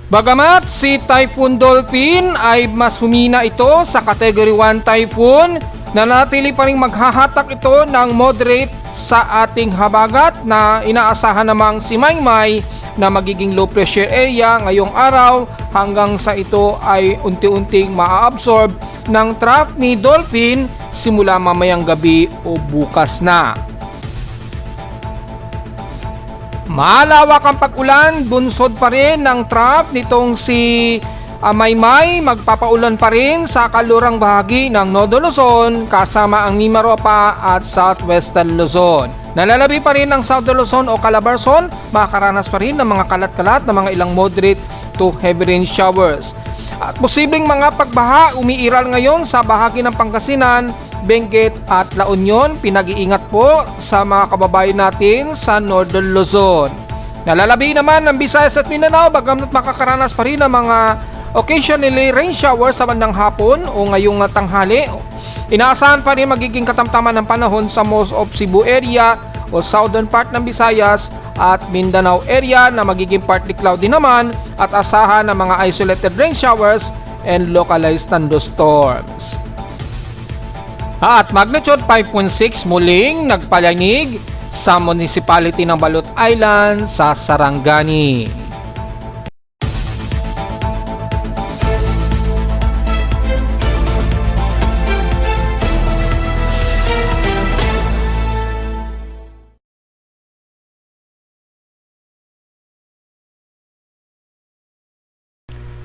Bagamat si Typhoon Dolphin ay mas humina ito sa Category 1 Typhoon, nanatili pa rin maghahatak ito ng moderate sa ating habagat na inaasahan namang si Maymay na magiging low pressure area ngayong araw hanggang sa ito ay unti-unting maa-absorb ng trough ni Dolphin simula mamayang gabi o bukas na. Malawak ang pag-ulan, bunsod pa rin ng trough nitong si Maymay, magpapaulan pa rin sa kalurang bahagi ng Nodo Luzon kasama ang Mimaropa at Southwestern Luzon. Nalalabi pa rin ng South Luzon o Calabarzon, makakaranas pa rin ng mga kalat-kalat na mga ilang moderate to heavy rain showers. At posibleng mga pagbaha umiiral ngayon sa bahagi ng Pangasinan, Benguet at La Union. Pinag-iingat po sa mga kababayan natin sa Northern Luzon. Nalalabi naman ng Visayas at Mindanao, bagamat makakaranas pa rin ng mga occasionally rain showers sa bandang hapon o ngayong tanghali. Inaasahan pa rin magiging katamtaman ng panahon sa most of Cebu area o southern part ng Visayas at Mindanao area na magiging partly cloudy naman at asahan ng mga isolated rain showers and localized thunderstorms. At magnitude 5.6 muling nagpalanig sa municipality ng Balot Island sa Sarangani.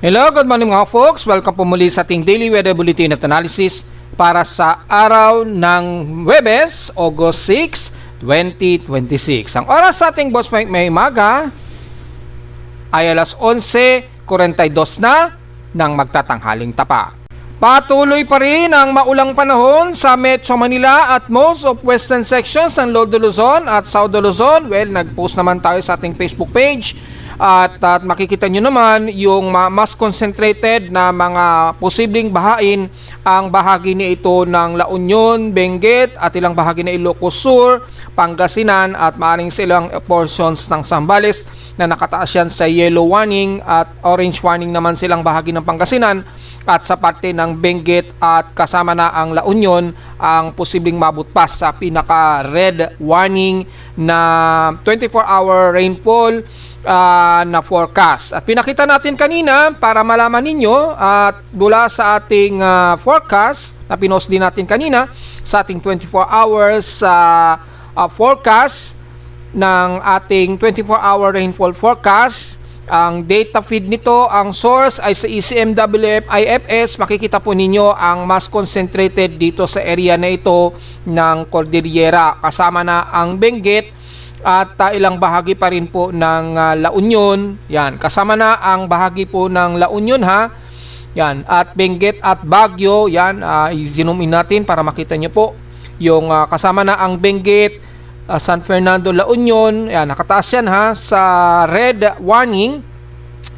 Hello, good morning mga folks. Welcome po muli sa ating Daily Weather Bulletin at Analysis para sa araw ng Huwebes, August 6, 2026. Ang oras sa ating Boss Mike may umaga ay alas 11:42 na ng magtatanghaling tapa. Patuloy pa rin ang maulang panahon sa Metro Manila at most of western sections ng North Luzon at South Luzon. Well, nag-post naman tayo sa ating Facebook page. At makikita nyo naman yung mas concentrated na mga posibleng bahain ang bahagi ni ito ng La Union, Benguet at ilang bahagi na Ilocos Sur, Pangasinan at maaaring silang portions ng Zambales na nakataas yan sa yellow warning at orange warning naman silang bahagi ng Pangasinan at sa parte ng Benguet at kasama na ang La Union ang posibleng mabot pa sa pinaka red warning na 24-hour rainfall na forecast. At pinakita natin kanina para malaman ninyo at mula sa ating forecast na pinost din natin kanina sa ating 24 hours forecast ng ating 24-hour rainfall forecast. Ang data feed nito, ang source ay sa ECMWF IFS. Makikita po ninyo ang mas concentrated dito sa area na ito ng Cordillera. Kasama na ang Benguet at ilang bahagi pa rin po ng La Union. Yan, kasama na ang bahagi po ng La Union ha. Yan, at Benguet at Baguio, yan, i-zoom in natin para makita nyo po. Yung kasama na ang Benguet, San Fernando, La Union, yan, nakataas yan ha sa red warning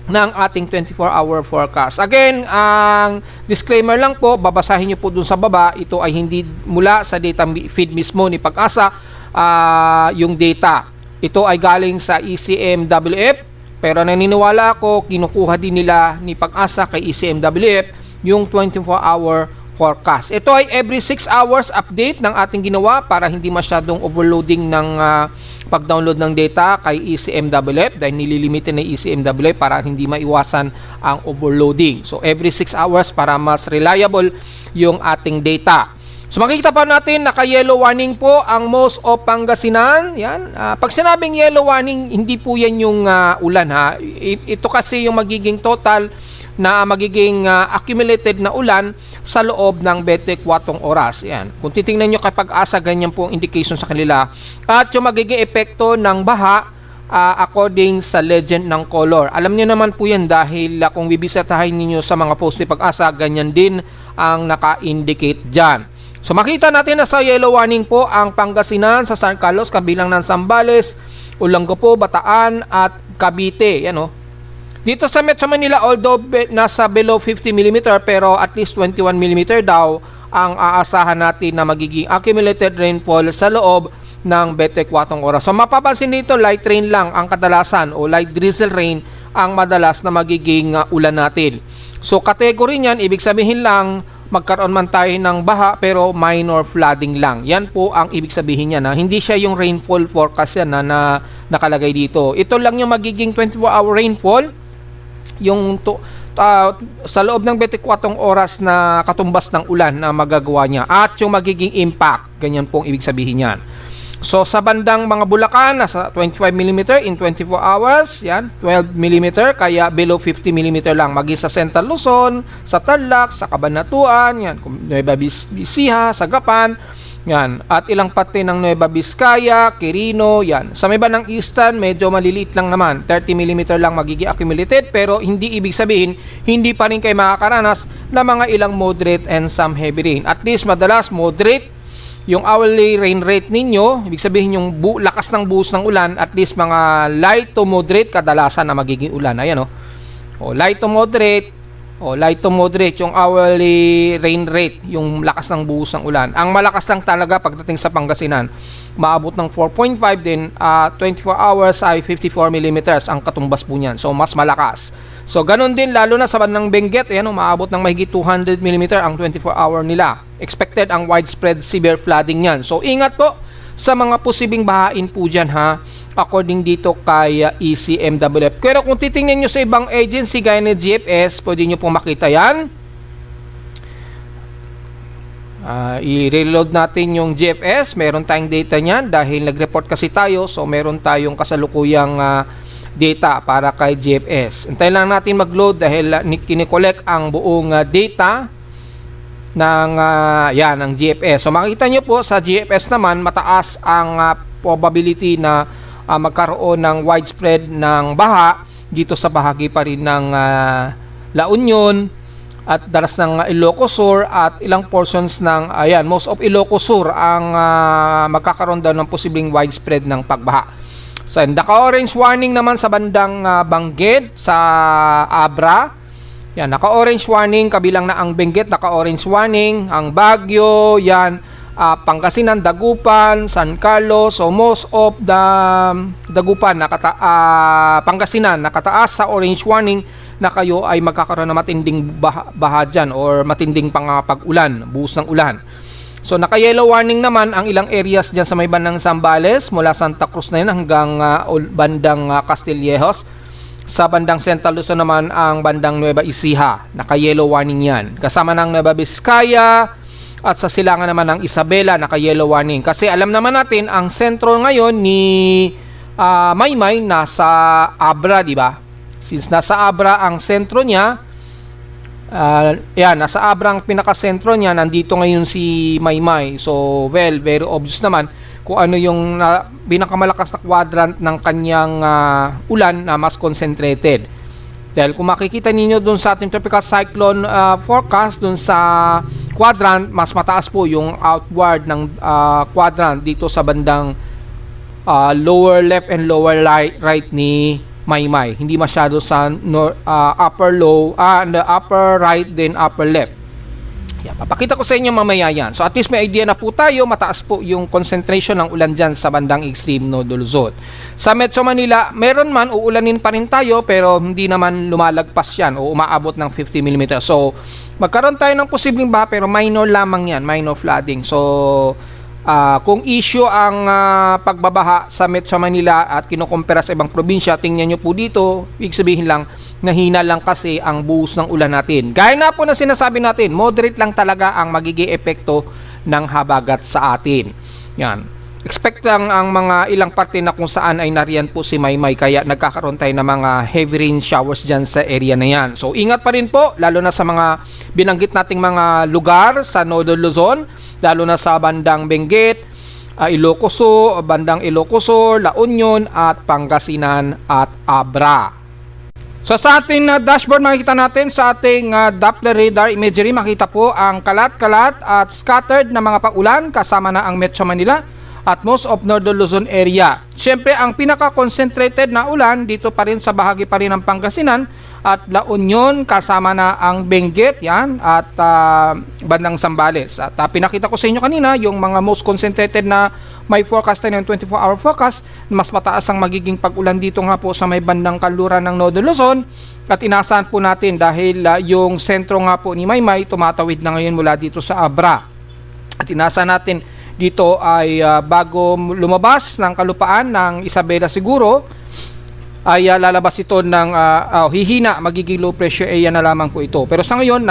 ng ating 24-hour forecast. Again, ang disclaimer lang po, babasahin nyo po dun sa baba, ito ay hindi mula sa data feed mismo ni Pag-asa. Yung data. Ito ay galing sa ECMWF pero naniniwala ako kinukuha din nila ni Pag-asa kay ECMWF yung 24-hour forecast. Ito ay every 6 hours update ng ating ginawa para hindi masyadong overloading ng pag-download ng data kay ECMWF dahil nililimitin ng ECMWF para hindi maiwasan ang overloading. So every 6 hours para mas reliable yung ating data. So makikita pa natin naka-yellow warning po ang most of Pangasinan. Yan. Pag sinabing yellow warning, hindi po yan yung ulan ha. Ito kasi yung magiging total na magiging accumulated na ulan sa loob ng 24 oras. Yan. Kung titingnan nyo kay Pag-asa, ganyan po ang indication sa kanila. At yung magiging epekto ng baha according sa legend ng color. Alam niyo naman po yan dahil kung bibisitahin niyo sa mga post ni Pag-asa, ganyan din ang naka-indicate dyan. So makita natin na sa yellow warning po ang Pangasinan sa San Carlos, kabilang ng Zambales, Olongapo, Bataan at Cavite. Yan o. Dito sa Metro Manila, although nasa below 50 mm pero at least 21 mm daw ang aasahan natin na magiging accumulated rainfall sa loob ng 24 oras. So mapapansin dito, light rain lang ang kadalasan o light drizzle rain ang madalas na magiging ulan natin. So category niyan, ibig sabihin lang magkaroon man tayo ng baha pero minor flooding lang. Yan po ang ibig sabihin niya, na hindi siya yung rainfall forecast yan na nakalagay dito. Ito lang yung magiging 24-hour rainfall, yung sa loob ng 24 oras na katumbas ng ulan na magagawa niya, at yung magiging impact, ganyan pong ibig sabihin niyan. So sa bandang mga Bulacan, nasa 25 mm in 24 hours, yan, 12 mm, kaya below 50 mm lang. Maging sa Central Luzon, sa Tarlac, sa Cabanatuan, yan, Nueva Ecija, Sagapan, yan, at ilang parte ng Nueva Vizcaya, Quirino, yan. Sa may bandang Eastern, medyo maliliit lang naman, 30 mm lang magiging accumulated, pero hindi ibig sabihin, hindi pa rin kayo makakaranas na mga ilang moderate and some heavy rain. At least madalas moderate yung hourly rain rate ninyo, ibig sabihin yung lakas ng buhos ng ulan, at least mga light to moderate kadalasan na magiging ulan. Ayan, o light to moderate, light to moderate yung hourly rain rate, yung lakas ng buhos ng ulan. Ang malakas lang talaga pagdating sa Pangasinan, maabot ng 4.5 din, 24 hours ay 54 mm ang katumbas po niyan. So mas malakas. So ganun din lalo na sa bandang Benguet, ayan, maabot ng mahigit 200 mm ang 24 hour nila. Expected ang widespread severe flooding niyan. So ingat po sa mga posibleng bahain po diyan, ha, according dito kay ECMWF. Pero kung titingnan nyo sa ibang agency gaya ng GFS, pwede nyo pong makita yan. I-reload natin yung GFS. Meron tayong data niyan dahil nag-report kasi tayo. So meron tayong kasalukuyang data para kay GFS. Antayin lang natin mag-load dahil kinikolek ang buong data ng ng GFS. So makikita nyo po sa GFS naman, mataas ang probability na magkaroon ng widespread ng baha dito sa bahagi pa rin ng La Union at dalas ng Ilocos Sur at ilang portions ng most of Ilocos Sur ang magkakaroon daw ng posibleng widespread ng pagbaha. So naka-orange warning naman sa bandang Bangged, sa Abra. Yan, naka-orange warning, kabilang na ang Benguet, naka-orange warning, ang Baguio, yan, Pangasinan, Dagupan, San Carlos. So most of the Dagupan, Pangasinan, nakataas sa orange warning na kayo ay magkakaroon ng matinding baha dyan or matinding pag-ulan, buhos ng ulan. So naka-yellow warning naman ang ilang areas dyan sa may bandang Zambales, mula Santa Cruz na yun hanggang bandang Castillejos. Sa bandang Central Luzon naman ang bandang Nueva Ecija, naka-yellow warning yan. Kasama ng Nueva Vizcaya, at sa silangan naman ng Isabela, naka-yellow warning. Kasi alam naman natin, ang sentro ngayon ni Maymay nasa Abra, di ba? Since nasa Abra ang sentro niya, nasa Abra ang pinaka-sentro niya, nandito ngayon si Maymay. So, well, very obvious naman kung ano yung pinakamalakas na quadrant ng kanyang ulan na mas concentrated. Dahil kung makikita ninyo dun sa ating tropical cyclone forecast, dun sa quadrant, mas mataas po yung outward ng quadrant dito sa bandang lower left and lower right ni Maymay. Hindi masyado sa upper low, the upper right then upper left. Yan, papakita ko sa inyo mamaya yan. So at least may idea na po tayo, mataas po yung concentration ng ulan dyan sa bandang extreme North Luzon. Sa Metro Manila, meron man, uulanin pa rin tayo, pero hindi naman lumalagpas yan o umaabot ng 50 mm. So magkaroon tayo ng posibleng baha, pero minor lamang yan, minor flooding. So kung issue ang pagbabaha sa Metro Manila at kinukumpara sa ibang probinsya, tingnan nyo po dito, ibig sabihin lang, nahina lang kasi ang buhos ng ulan natin. Gaya na po na sinasabi natin, moderate lang talaga ang magiging epekto ng habagat sa atin. Yan. Expect lang ang mga ilang parte na kung saan ay nariyan po si Maymay, kaya nagkakaroon tayo ng mga heavy rain showers dyan sa area na yan. So ingat pa rin po, lalo na sa mga binanggit nating mga lugar sa Northern Luzon, lalo na sa bandang Benguet, Ilocos Sur, bandang Ilocos Sur, La Union at Pangasinan at Abra. So sa ating dashboard, makikita natin sa ating Doppler radar imagery, makita po ang kalat-kalat at scattered na mga paulan kasama na ang Metro Manila at most of Northern Luzon area. Siyempre, ang pinaka-concentrated na ulan dito pa rin sa bahagi pa rin ng Pangasinan at La Union, kasama na ang Benguet, yan, at bandang Zambales. At pinakita ko sa inyo kanina yung mga most concentrated na may forecast tayo ng 24-hour forecast. Mas mataas ang magiging pag-ulan dito nga po sa may bandang kanluran ng Nodo Luzon. At inasahan po natin dahil yung sentro nga po ni Maymay tumatawid na ngayon mula dito sa Abra. At inasahan natin dito ay bago lumabas ng kalupaan ng Isabela siguro, ay lalabas ito ng hihina, magiging low pressure area na lamang po ito. Pero sa ngayon,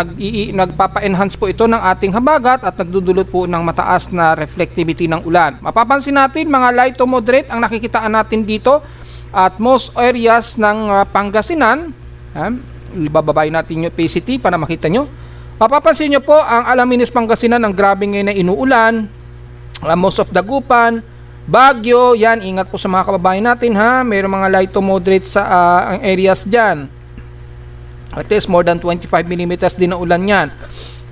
nagpapa-enhance po ito ng ating habagat at nagdudulot po ng mataas na reflectivity ng ulan. Mapapansin natin, mga light to moderate ang nakikitaan natin dito at most areas ng Pangasinan. Ibababay natin yung PCT para makita nyo. Mapapansin nyo po, ang Alaminos Pangasinan, ang grabe ngayon na inuulan. Most of Dagupan, Baguio, yan, ingat po sa mga kababayan natin ha. Mayroong mga light to moderate sa ang areas dyan. At least more than 25 millimeters din na ulan yan.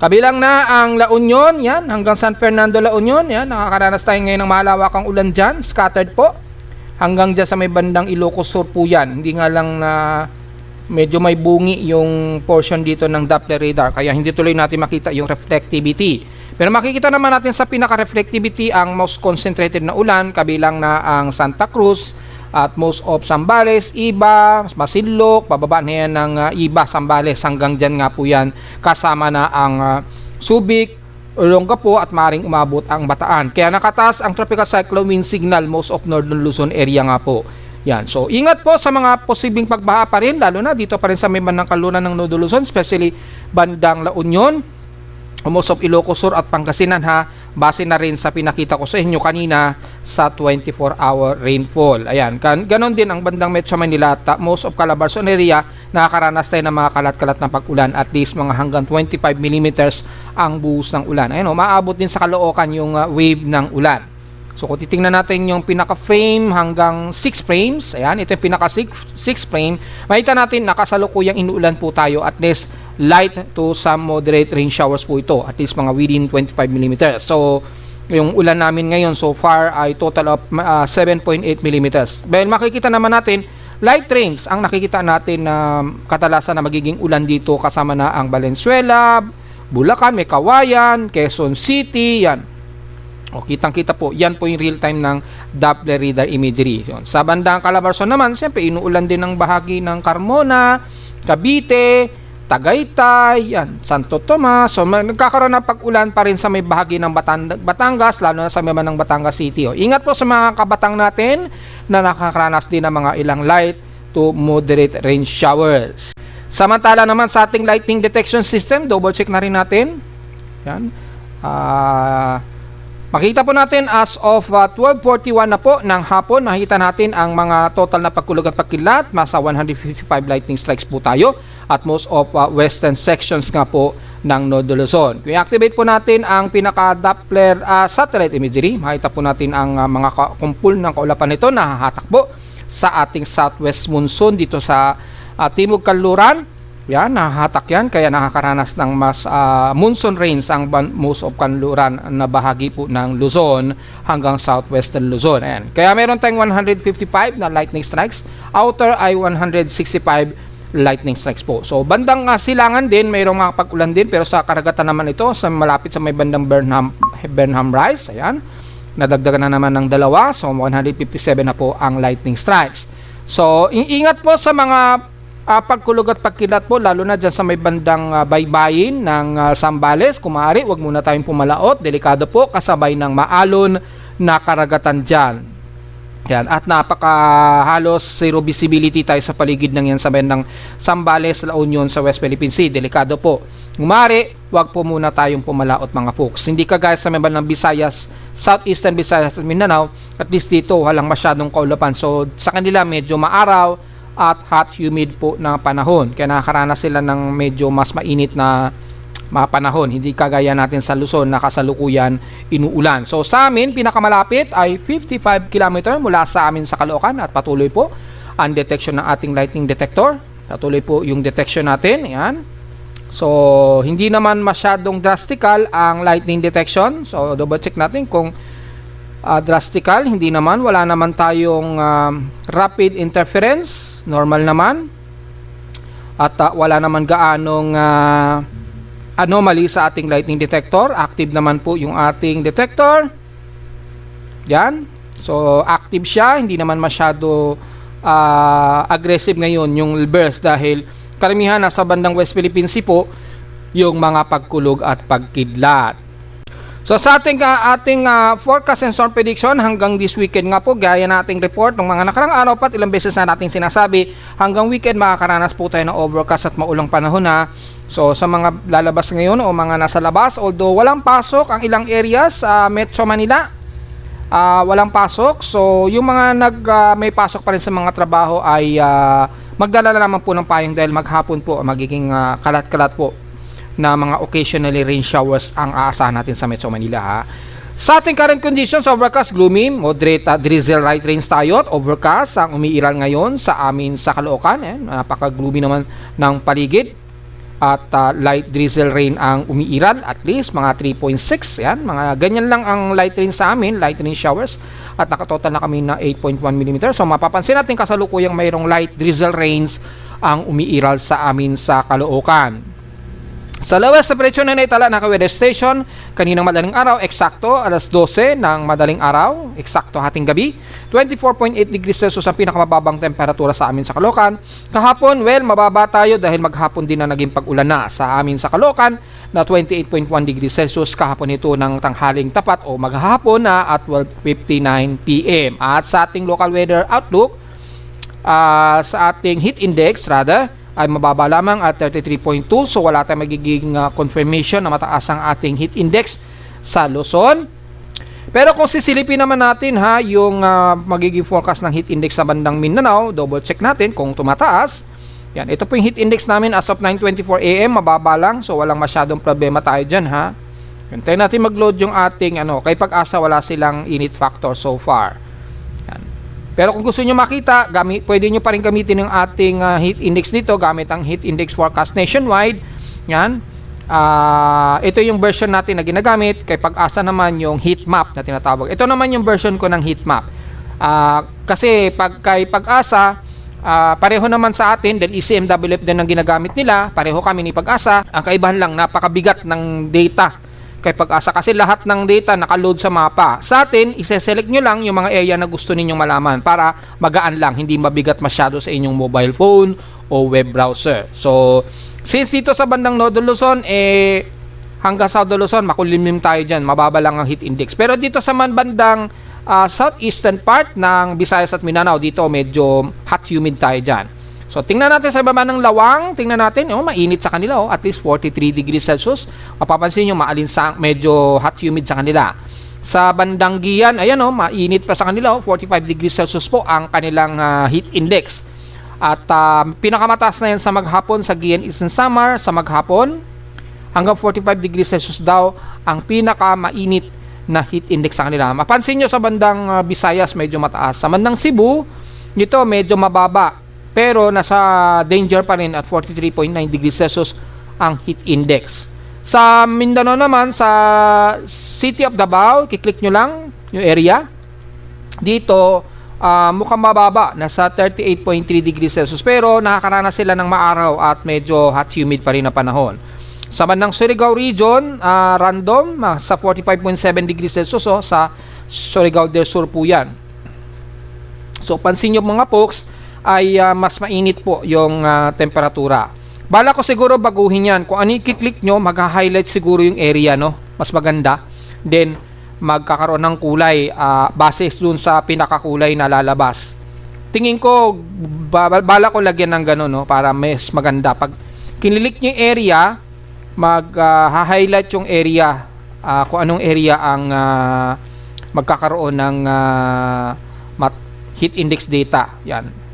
Kabilang na ang La Union, yan, hanggang San Fernando, La Union, yan, nakakaranas tayo ngayon ng malawakang ulan dyan, scattered po. Hanggang dyan sa may bandang Ilocos Sur po yan. Hindi nga lang na medyo may bungi yung portion dito ng Doppler radar, kaya hindi tuloy natin makita yung reflectivity. Pero makikita naman natin sa pinaka-reflectivity ang most concentrated na ulan, kabilang na ang Santa Cruz at most of Zambales, Iba, Masinloc, pababa na yan ng Iba, Zambales, hanggang dyan nga po yan, kasama na ang Subic, Olongapo at maring umabot ang Bataan. Kaya nakataas ang tropical cyclone wind signal most of Northern Luzon area nga po. Yan. So, ingat po sa mga posibleng pagbaha pa rin, lalo na dito pa rin sa may bandang kalunan ng Northern Luzon, especially bandang La Union, most of Ilocos Sur at Pangasinan ha, base na rin sa pinakita ko sa inyo kanina sa 24-hour rainfall. Ayan, ganon din ang bandang Metro Manila at most of Calabarzon area, nakakaranas tayo ng mga kalat-kalat na pag-ulan, at least mga hanggang 25 millimeters ang buhos ng ulan. Ayan, maabot din sa Caloocan yung wave ng ulan. So kung titingnan natin yung pinaka-frame hanggang 6 frames, ayan, ito yung pinaka-6 frame, makita natin nakasalukuyang inuulan po tayo, at least light to some moderate rain showers po ito, at least mga within 25 mm. So yung ulan namin ngayon so far ay total of 7.8 mm. Dahil makikita naman natin light rains ang nakikita natin na kadalasan na magiging ulan dito, kasama na ang Valenzuela, Bulacan, may Kawayan, Quezon City, yan. O, kitang-kita po, yan po yung real-time ng Doppler radar imagery. Yun. Sa bandang Calabarzon naman, siyempre inuulan din ng bahagi ng Carmona, Cavite, Tagaytay, yan, Santo Tomas. So nagkakaroon ng pag-ulan pa rin sa may bahagi ng Batangas, lalo na sa may ng Batangas City. O, ingat po sa mga kabatang natin na nakakaranas din ng mga ilang light to moderate rain showers. Samantala naman sa ating lightning detection system, double check na rin natin. Yan. Makita po natin as of 12:41 na po ng hapon, nakita natin ang mga total na pagkulog at pagkilat. Masa 155 lightning strikes po tayo at most of western sections nga po ng Nodo Luzon. Kung i-activate po natin ang pinaka-Doppler satellite imagery, makita po natin ang mga kumpul ng kaulapan nito na hahatak po sa ating southwest monsoon dito sa Timog Kanluran. Yan, nahahatak yan, kaya nakakaranas ng mas monsoon rains ang most of Kanluran na bahagi po ng Luzon hanggang southwestern Luzon. Ayan. Kaya meron tayong 155 na lightning strikes, outer ay 165 lightning strikes po. So bandang silangan din, mayroong mga pag-ulan din, pero sa karagatan naman ito, sa malapit sa may bandang Burnham Rise, ayan, nadagdagan na naman ng dalawa, so 157 na po ang lightning strikes. So ingat po sa mga pagkulog at pagkilat po, lalo na dyan sa may bandang baybayin ng Zambales. Kung maaari, huwag muna tayong pumalaot, delikado po, kasabay ng maalon na karagatan dyan. Yan, at halos zero visibility tayo sa paligid ng yan sa bandang Zambales, La Union sa West Philippine Sea. Delikado po. Umari, wag po muna tayong pumalaot mga folks. Hindi kagaya sa may bandang Visayas, Southeastern Visayas at Mindanao, at least dito walang masyadong kaulapan. So sa kanila medyo maaraw at hot humid po na panahon. Kaya nakakaranas sila ng medyo mas mainit na mga panahon, hindi kagaya natin sa Luzon na kasalukuyan inuulan. So sa amin, pinakamalapit ay 55 km mula sa amin sa Caloocan, at patuloy po ang detection ng ating lightning detector. Patuloy po yung detection natin. Yan. So hindi naman masyadong drastical ang lightning detection. So double check natin kung drastical. Hindi naman, wala naman tayong rapid interference. Normal naman. At wala naman gaanong anomaly sa ating lightning detector. Active naman po yung ating detector. Yan. So active siya, hindi naman masyado aggressive ngayon yung burst dahil karamihan nasa bandang West Philippine Sea po yung mga pagkulog at pagkidlat. So sa ating forecast and storm prediction hanggang this weekend nga po, gaya nating report ng mga nakarang araw pat ilang beses na nating sinasabi, hanggang weekend makakaranas po tayo ng overcast at maulang panahon na. So sa mga lalabas ngayon o mga nasa labas, although walang pasok ang ilang areas sa Metro Manila, walang pasok. So yung mga may pasok pa rin sa mga trabaho ay magdala naman po ng payong dahil maghapon po magiging kalat-kalat po na mga occasionally rain showers ang aasahan natin sa Metro Manila ha. Sa ating current conditions, overcast, gloomy, moderate drizzle, light rains tayo at overcast ang umiiral ngayon sa amin sa Caloocan. Napaka-gloomy naman ng paligid at light drizzle rain ang umiiral, at least mga 3.6 yan, mga ganyan lang ang light rain sa amin, light rain showers, at nakatotal na kami na 8.1 mm. So mapapansin natin kasalukuyang mayroong light drizzle rains ang umiiral sa amin sa Caloocan. Sa lowest temperature na naitala ng weather station, kaninang madaling araw, eksakto alas 12 ng madaling araw, eksakto hating gabi, 24.8 degrees Celsius ang pinakamababang temperatura sa amin sa Caloocan. Kahapon, mababa tayo dahil maghapon din na naging pag-ulan na sa amin sa Caloocan na 28.1 degrees Celsius kahapon ito ng tanghaling tapat o maghapon na at 12:59 PM. At sa ating local weather outlook, sa ating heat index ay mababa lamang at 33.2. So wala tayong magiging confirmation na mataas ang ating heat index sa Luzon. Pero kung sisilipin naman natin yung magiging forecast ng heat index sa bandang Mindanao, double check natin kung tumataas. Yan, ito po yung heat index namin as of 9:24 AM, mababa lang. So walang masyadong problema tayo dyan ha. Hintayin natin mag-load yung ating kay Pag-asa wala silang init factor so far. Pero kung gusto nyo makita, pwede nyo pa rin gamitin yung ating heat index dito gamit ang heat index forecast nationwide. Yan. Ito yung version natin na ginagamit. Kay Pag-asa naman yung heat map na tinatawag. Ito naman yung version ko ng heat map. Kasi kay Pag-asa, pareho naman sa atin dahil ECMWF din ang ginagamit nila. Pareho kami ni Pag-asa. Ang kaibahan lang, napakabigat ng data kay Pag-asa kasi lahat ng data nakaload sa mapa. Sa atin, ise-select nyo lang yung mga area na gusto ninyong malaman para magaan lang, hindi mabigat masyado sa inyong mobile phone o web browser. So, since dito sa bandang Northern Luzon, hanggang Southern Luzon, makulimlim tayo dyan, mababa lang ang heat index. Pero dito sa bandang southeastern part ng Visayas at Mindanao, dito medyo hot humid tayo dyan. So, tingnan natin sa baba ng Lawang, tingnan natin, mainit sa kanila, at least 43 degrees Celsius. Mapapansin nyo, maalinsang, medyo hot humid sa kanila. Sa bandang Gian, ayan mainit pa sa kanila, 45 degrees Celsius po ang kanilang heat index. At pinakamataas na yan sa maghapon sa Gian Eastern Samar, sa maghapon, hanggang 45 degrees Celsius daw ang pinakamainit na heat index sa kanila. Mapansin nyo sa bandang Visayas, medyo mataas. Sa bandang Cebu, dito medyo mababa. Pero nasa danger pa rin at 43.9 degrees Celsius ang heat index. Sa Mindanao naman, sa City of Davao, kiklik nyo lang yung area. Dito, mukhang mababa, nasa 38.3 degrees Celsius. Pero nakakaranas sila ng maaraw at medyo hot humid pa rin na panahon. Sa bandang Surigao region, random, sa 45.7 degrees Celsius sa Surigao del Sur po yan. So, pansin nyo mga folks, ay mas mainit po yung temperatura. Bala ko siguro baguhin yan. Kung ano i-click nyo, mag-highlight siguro yung area, mas maganda. Then, magkakaroon ng kulay base dun sa pinakakulay na lalabas. Tingin ko, bala ko lagyan ng gano'n, para mas maganda. Pag kinilik nyo yung area, mag-highlight yung area, kung anong area ang magkakaroon ng heat index data. Yan.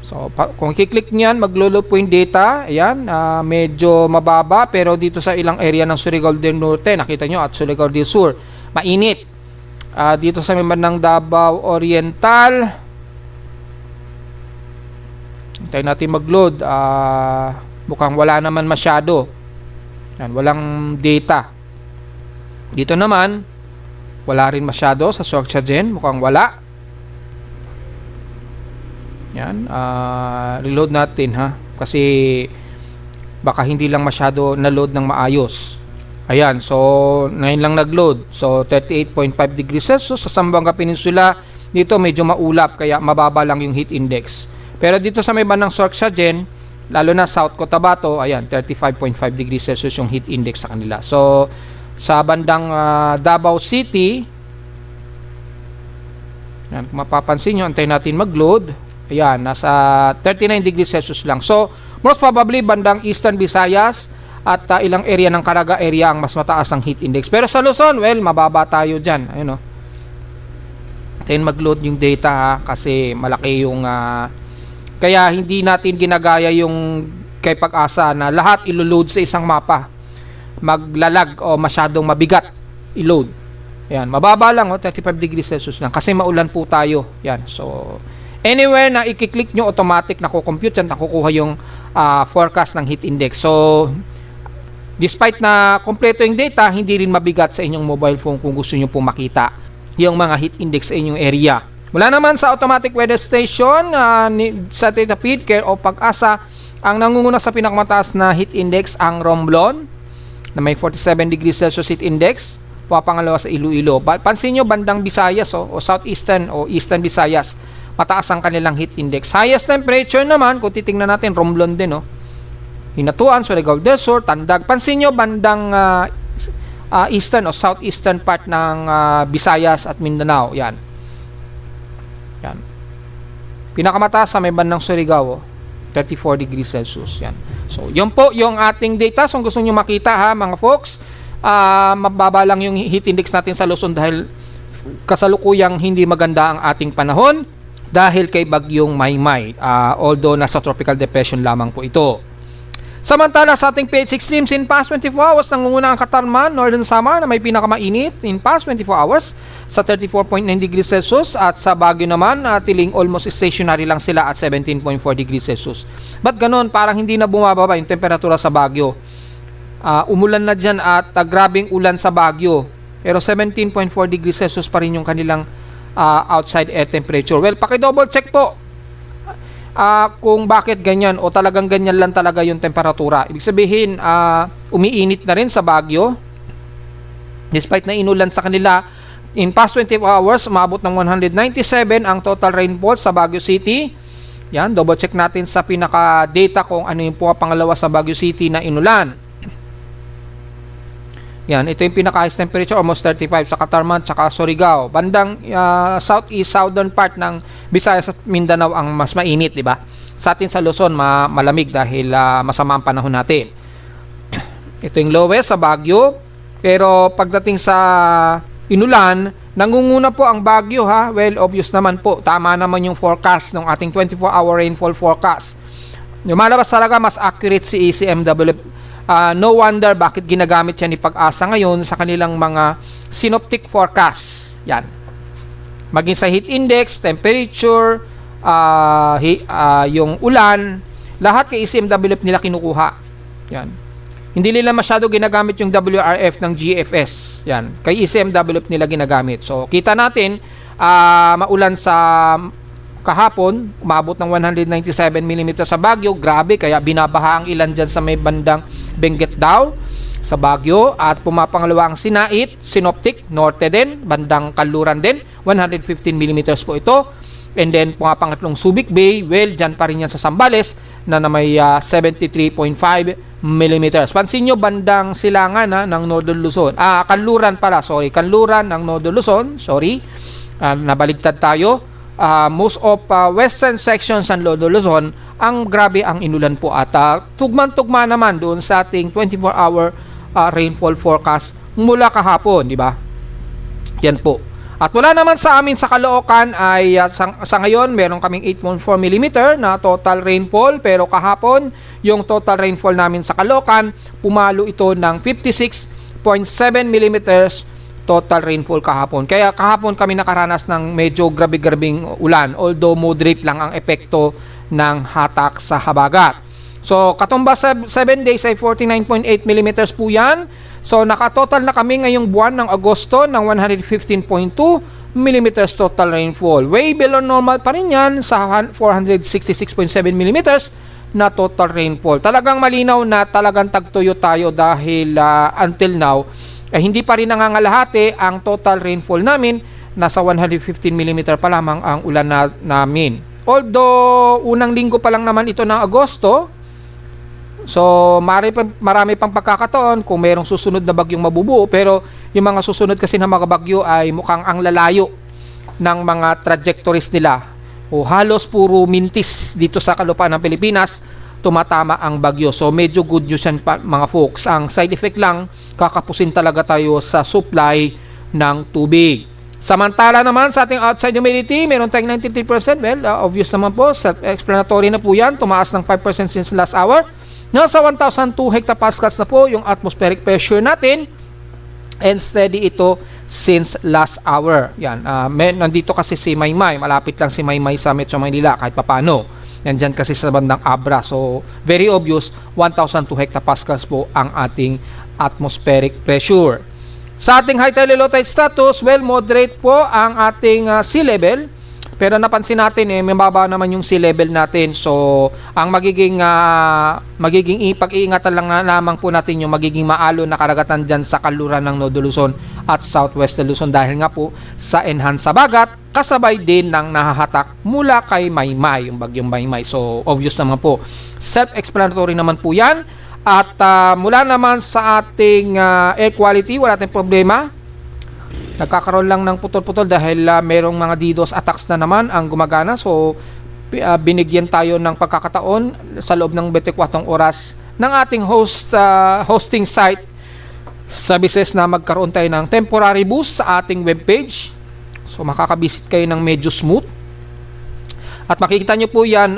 So, kung i-click niyan, maglo-load po yung data. Ayan, medyo mababa. Pero dito sa ilang area ng Surigao del Norte, nakita nyo, at Surigao del Sur, mainit. Dito sa ng Davao Oriental, hintayin natin mag-load. Mukhang wala naman masyado. Yan, walang data. Dito naman, wala rin masyado sa Sorsogon. Mukhang wala. Yan, reload natin kasi baka hindi lang masyado na-load ng maayos. Ayan, so ngayon lang nag-load. So 38.5 degrees Celsius sa Zamboanga Peninsula. Dito medyo maulap kaya mababa lang yung heat index. Pero dito sa may bandang Sorsogon, lalo na South Cotabato, ayan, 35.5 degrees Celsius yung heat index sa kanila. So sa bandang Davao City, yan, kung mapapansin nyo, antayin natin mag-load. Ayan, nasa 39 degrees Celsius lang. So, most probably, bandang Eastern Visayas at ilang area ng Caraga area ang mas mataas ang heat index. Pero sa Luzon, well, mababa tayo dyan. Ayun, antayin mag-load yung data ha, kasi malaki yung... kaya hindi natin ginagaya yung kay Pag-asa na lahat ilo-load sa isang mapa. Maglalag o masyadong mabigat i-load. Ayan, mababa lang, 35 degrees Celsius lang kasi maulan po tayo. Yan. So, anywhere na i-click nyo, automatic na kukompute yan, nakukuha yung forecast ng heat index. So, despite na kompleto yung data, hindi rin mabigat sa inyong mobile phone kung gusto nyo po makita yung mga heat index sa inyong area. Mula naman sa automatic weather station, sa data feed, Care o Pag-asa, ang nangunguna sa pinakamataas na heat index ang Romblon na may 47 degrees Celsius heat index. Pangalawa sa Iloilo. Pansin nyo, bandang Visayas o Southeastern o Eastern Visayas, mataas ang kanilang heat index. Highest temperature naman, kung titingnan natin, Romblon din. Hinatuan, Surigao del Sur, Tandag. Pansin nyo, bandang Eastern o Southeastern part ng Visayas at Mindanao. Yan. Yan. Pinakamataas sa may bandang Surigao, 34 degrees Celsius. Yan. So, yun po yung ating data. So, kung gusto nyo makita ha, mga folks, mababa lang yung heat index natin sa Luzon dahil kasalukuyang hindi maganda ang ating panahon dahil kay bagyong Maymay, although nasa tropical depression lamang po ito. Samantala sa ating PH extremes in past 24 hours, nangunguna ang Katarman, Northern Samar na may pinakamainit in past 24 hours sa 34.9 degrees Celsius at sa Baguio naman, tiling almost stationary lang sila at 17.4 degrees Celsius. Ba't ganun? Parang hindi na bumababa yung temperatura sa Baguio. Umulan na dyan at grabing ulan sa Baguio. Pero 17.4 degrees Celsius pa rin yung kanilang outside air temperature. Well, paki-double check po kung bakit ganyan o talagang ganyan lang talaga yung temperatura. Ibig sabihin, umiinit na rin sa Baguio. Despite na inulan sa kanila, in past 24 hours, umabot ng 197 ang total rainfall sa Baguio City. Yan, double check natin sa pinaka-data kung ano yung pangalawa sa Baguio City na inulan. Yan, ito yung pinaka-highest temperature, almost 35 sa Katarman at Surigao. Bandang southeast, southern part ng Visayas at Mindanao ang mas mainit, di ba? Sa atin sa Luzon, malamig dahil masama ang panahon natin. Ito yung lowest sa Baguio. Pero pagdating sa inulan, nangunguna po ang Baguio ha. Well, obvious naman po. Tama naman yung forecast ng ating 24-hour rainfall forecast. Lumalabas talaga mas accurate si ECMWF. No wonder bakit ginagamit yan ni Pag-asa ngayon sa kanilang mga synoptic forecast. Yan. Maging sa heat index, temperature, yung ulan, lahat kay ECMWF nila kinukuha. Yan. Hindi nila masyado ginagamit yung WRF ng GFS. Yan. Kay ECMWF nila ginagamit. So, kita natin, maulan sa kahapon, umabot ng 197 mm sa Baguio. Grabe, kaya binabaha ang ilan dyan sa may bandang Benguet daw sa Baguio. At pumapangalawa ang Sinait, Synoptic, Norte din, bandang Kanluran din, 115 mm po ito. And then, pangatlong Subic Bay, well, dyan pa rin yan sa Zambales na may 73.5 mm. Pansin nyo, bandang Silangan ng Northern Luzon. Kanluran pala, sorry. Kanluran ng Northern Luzon, sorry. Nabaligtad tayo. Most of western sections ng Luzon, ang grabe ang inulan po at tugman-tugma naman doon sa ating 24-hour rainfall forecast mula kahapon, di ba? Yan po. At wala naman sa amin sa Caloocan ay sa ngayon meron kaming 8.4 mm na total rainfall, pero kahapon yung total rainfall namin sa Caloocan pumalo ito ng 56.7 mm total rainfall kahapon. Kaya kahapon kami nakaranas ng medyo grabe-grabing ulan, although moderate lang ang epekto ng hatak sa habagat. So, katumbas sa 7 days ay 49.8 mm po yan. So, nakatotal na kami ngayong buwan ng Agosto ng 115.2 mm total rainfall. Way below normal pa rin yan sa 466.7 mm na total rainfall. Talagang malinaw na talagang tagtuyo tayo dahil until now, hindi pa rin nangangalahati ang total rainfall namin. Nasa 115 mm pa lamang ang ulan namin. Although, unang linggo pa lang naman ito ng Agosto, so marami pang pagkakataon kung mayroong susunod na bagyong mabubuo, pero yung mga susunod kasi na mga bagyo ay mukhang ang lalayo ng mga trajectories nila. O halos puro mintis dito sa kalupaan ng Pilipinas, tumatama ang bagyo. So medyo good news yan mga folks. Ang side effect lang, kakapusin talaga tayo sa supply ng tubig. Samantala naman sa ating outside humidity, meron tayong 93%. Well, obvious naman po, self-explanatory na po yan. Tumaas ng 5% since last hour. Nasa 1,002 hectopascals na po yung atmospheric pressure natin. And steady ito since last hour. Yan, nandito kasi si Maymay. Malapit lang si Maymay sa Metro Manila kahit papano. Nandyan kasi sa bandang Abra. So, very obvious, 1,002 hectopascals po ang ating atmospheric pressure. Sa ating high tide low tide status, well, moderate po ang ating sea level. Pero napansin natin, may mababa naman yung sea level natin. So, ang magiging pag-iingatan lang lamang po natin yung magiging maalon na karagatan dyan sa kaluran ng Northern Luzon at Southwest Luzon dahil nga po sa enhance sa bagat, kasabay din ng nahahatak mula kay Maymay, yung bagyong Maymay. So, obvious naman po. Self-explanatory naman po yan. At mula naman sa ating air quality, wala tayong problema. Nagkakaroon lang ng putol-putol dahil merong mga DDoS attacks na naman ang gumagana. So, binigyan tayo ng pagkakataon sa loob ng 24 oras ng ating hosting site services na magkaroon tayo ng temporary boost sa ating webpage. So, makakabisit kayo ng medyo smooth. At makikita nyo po yan,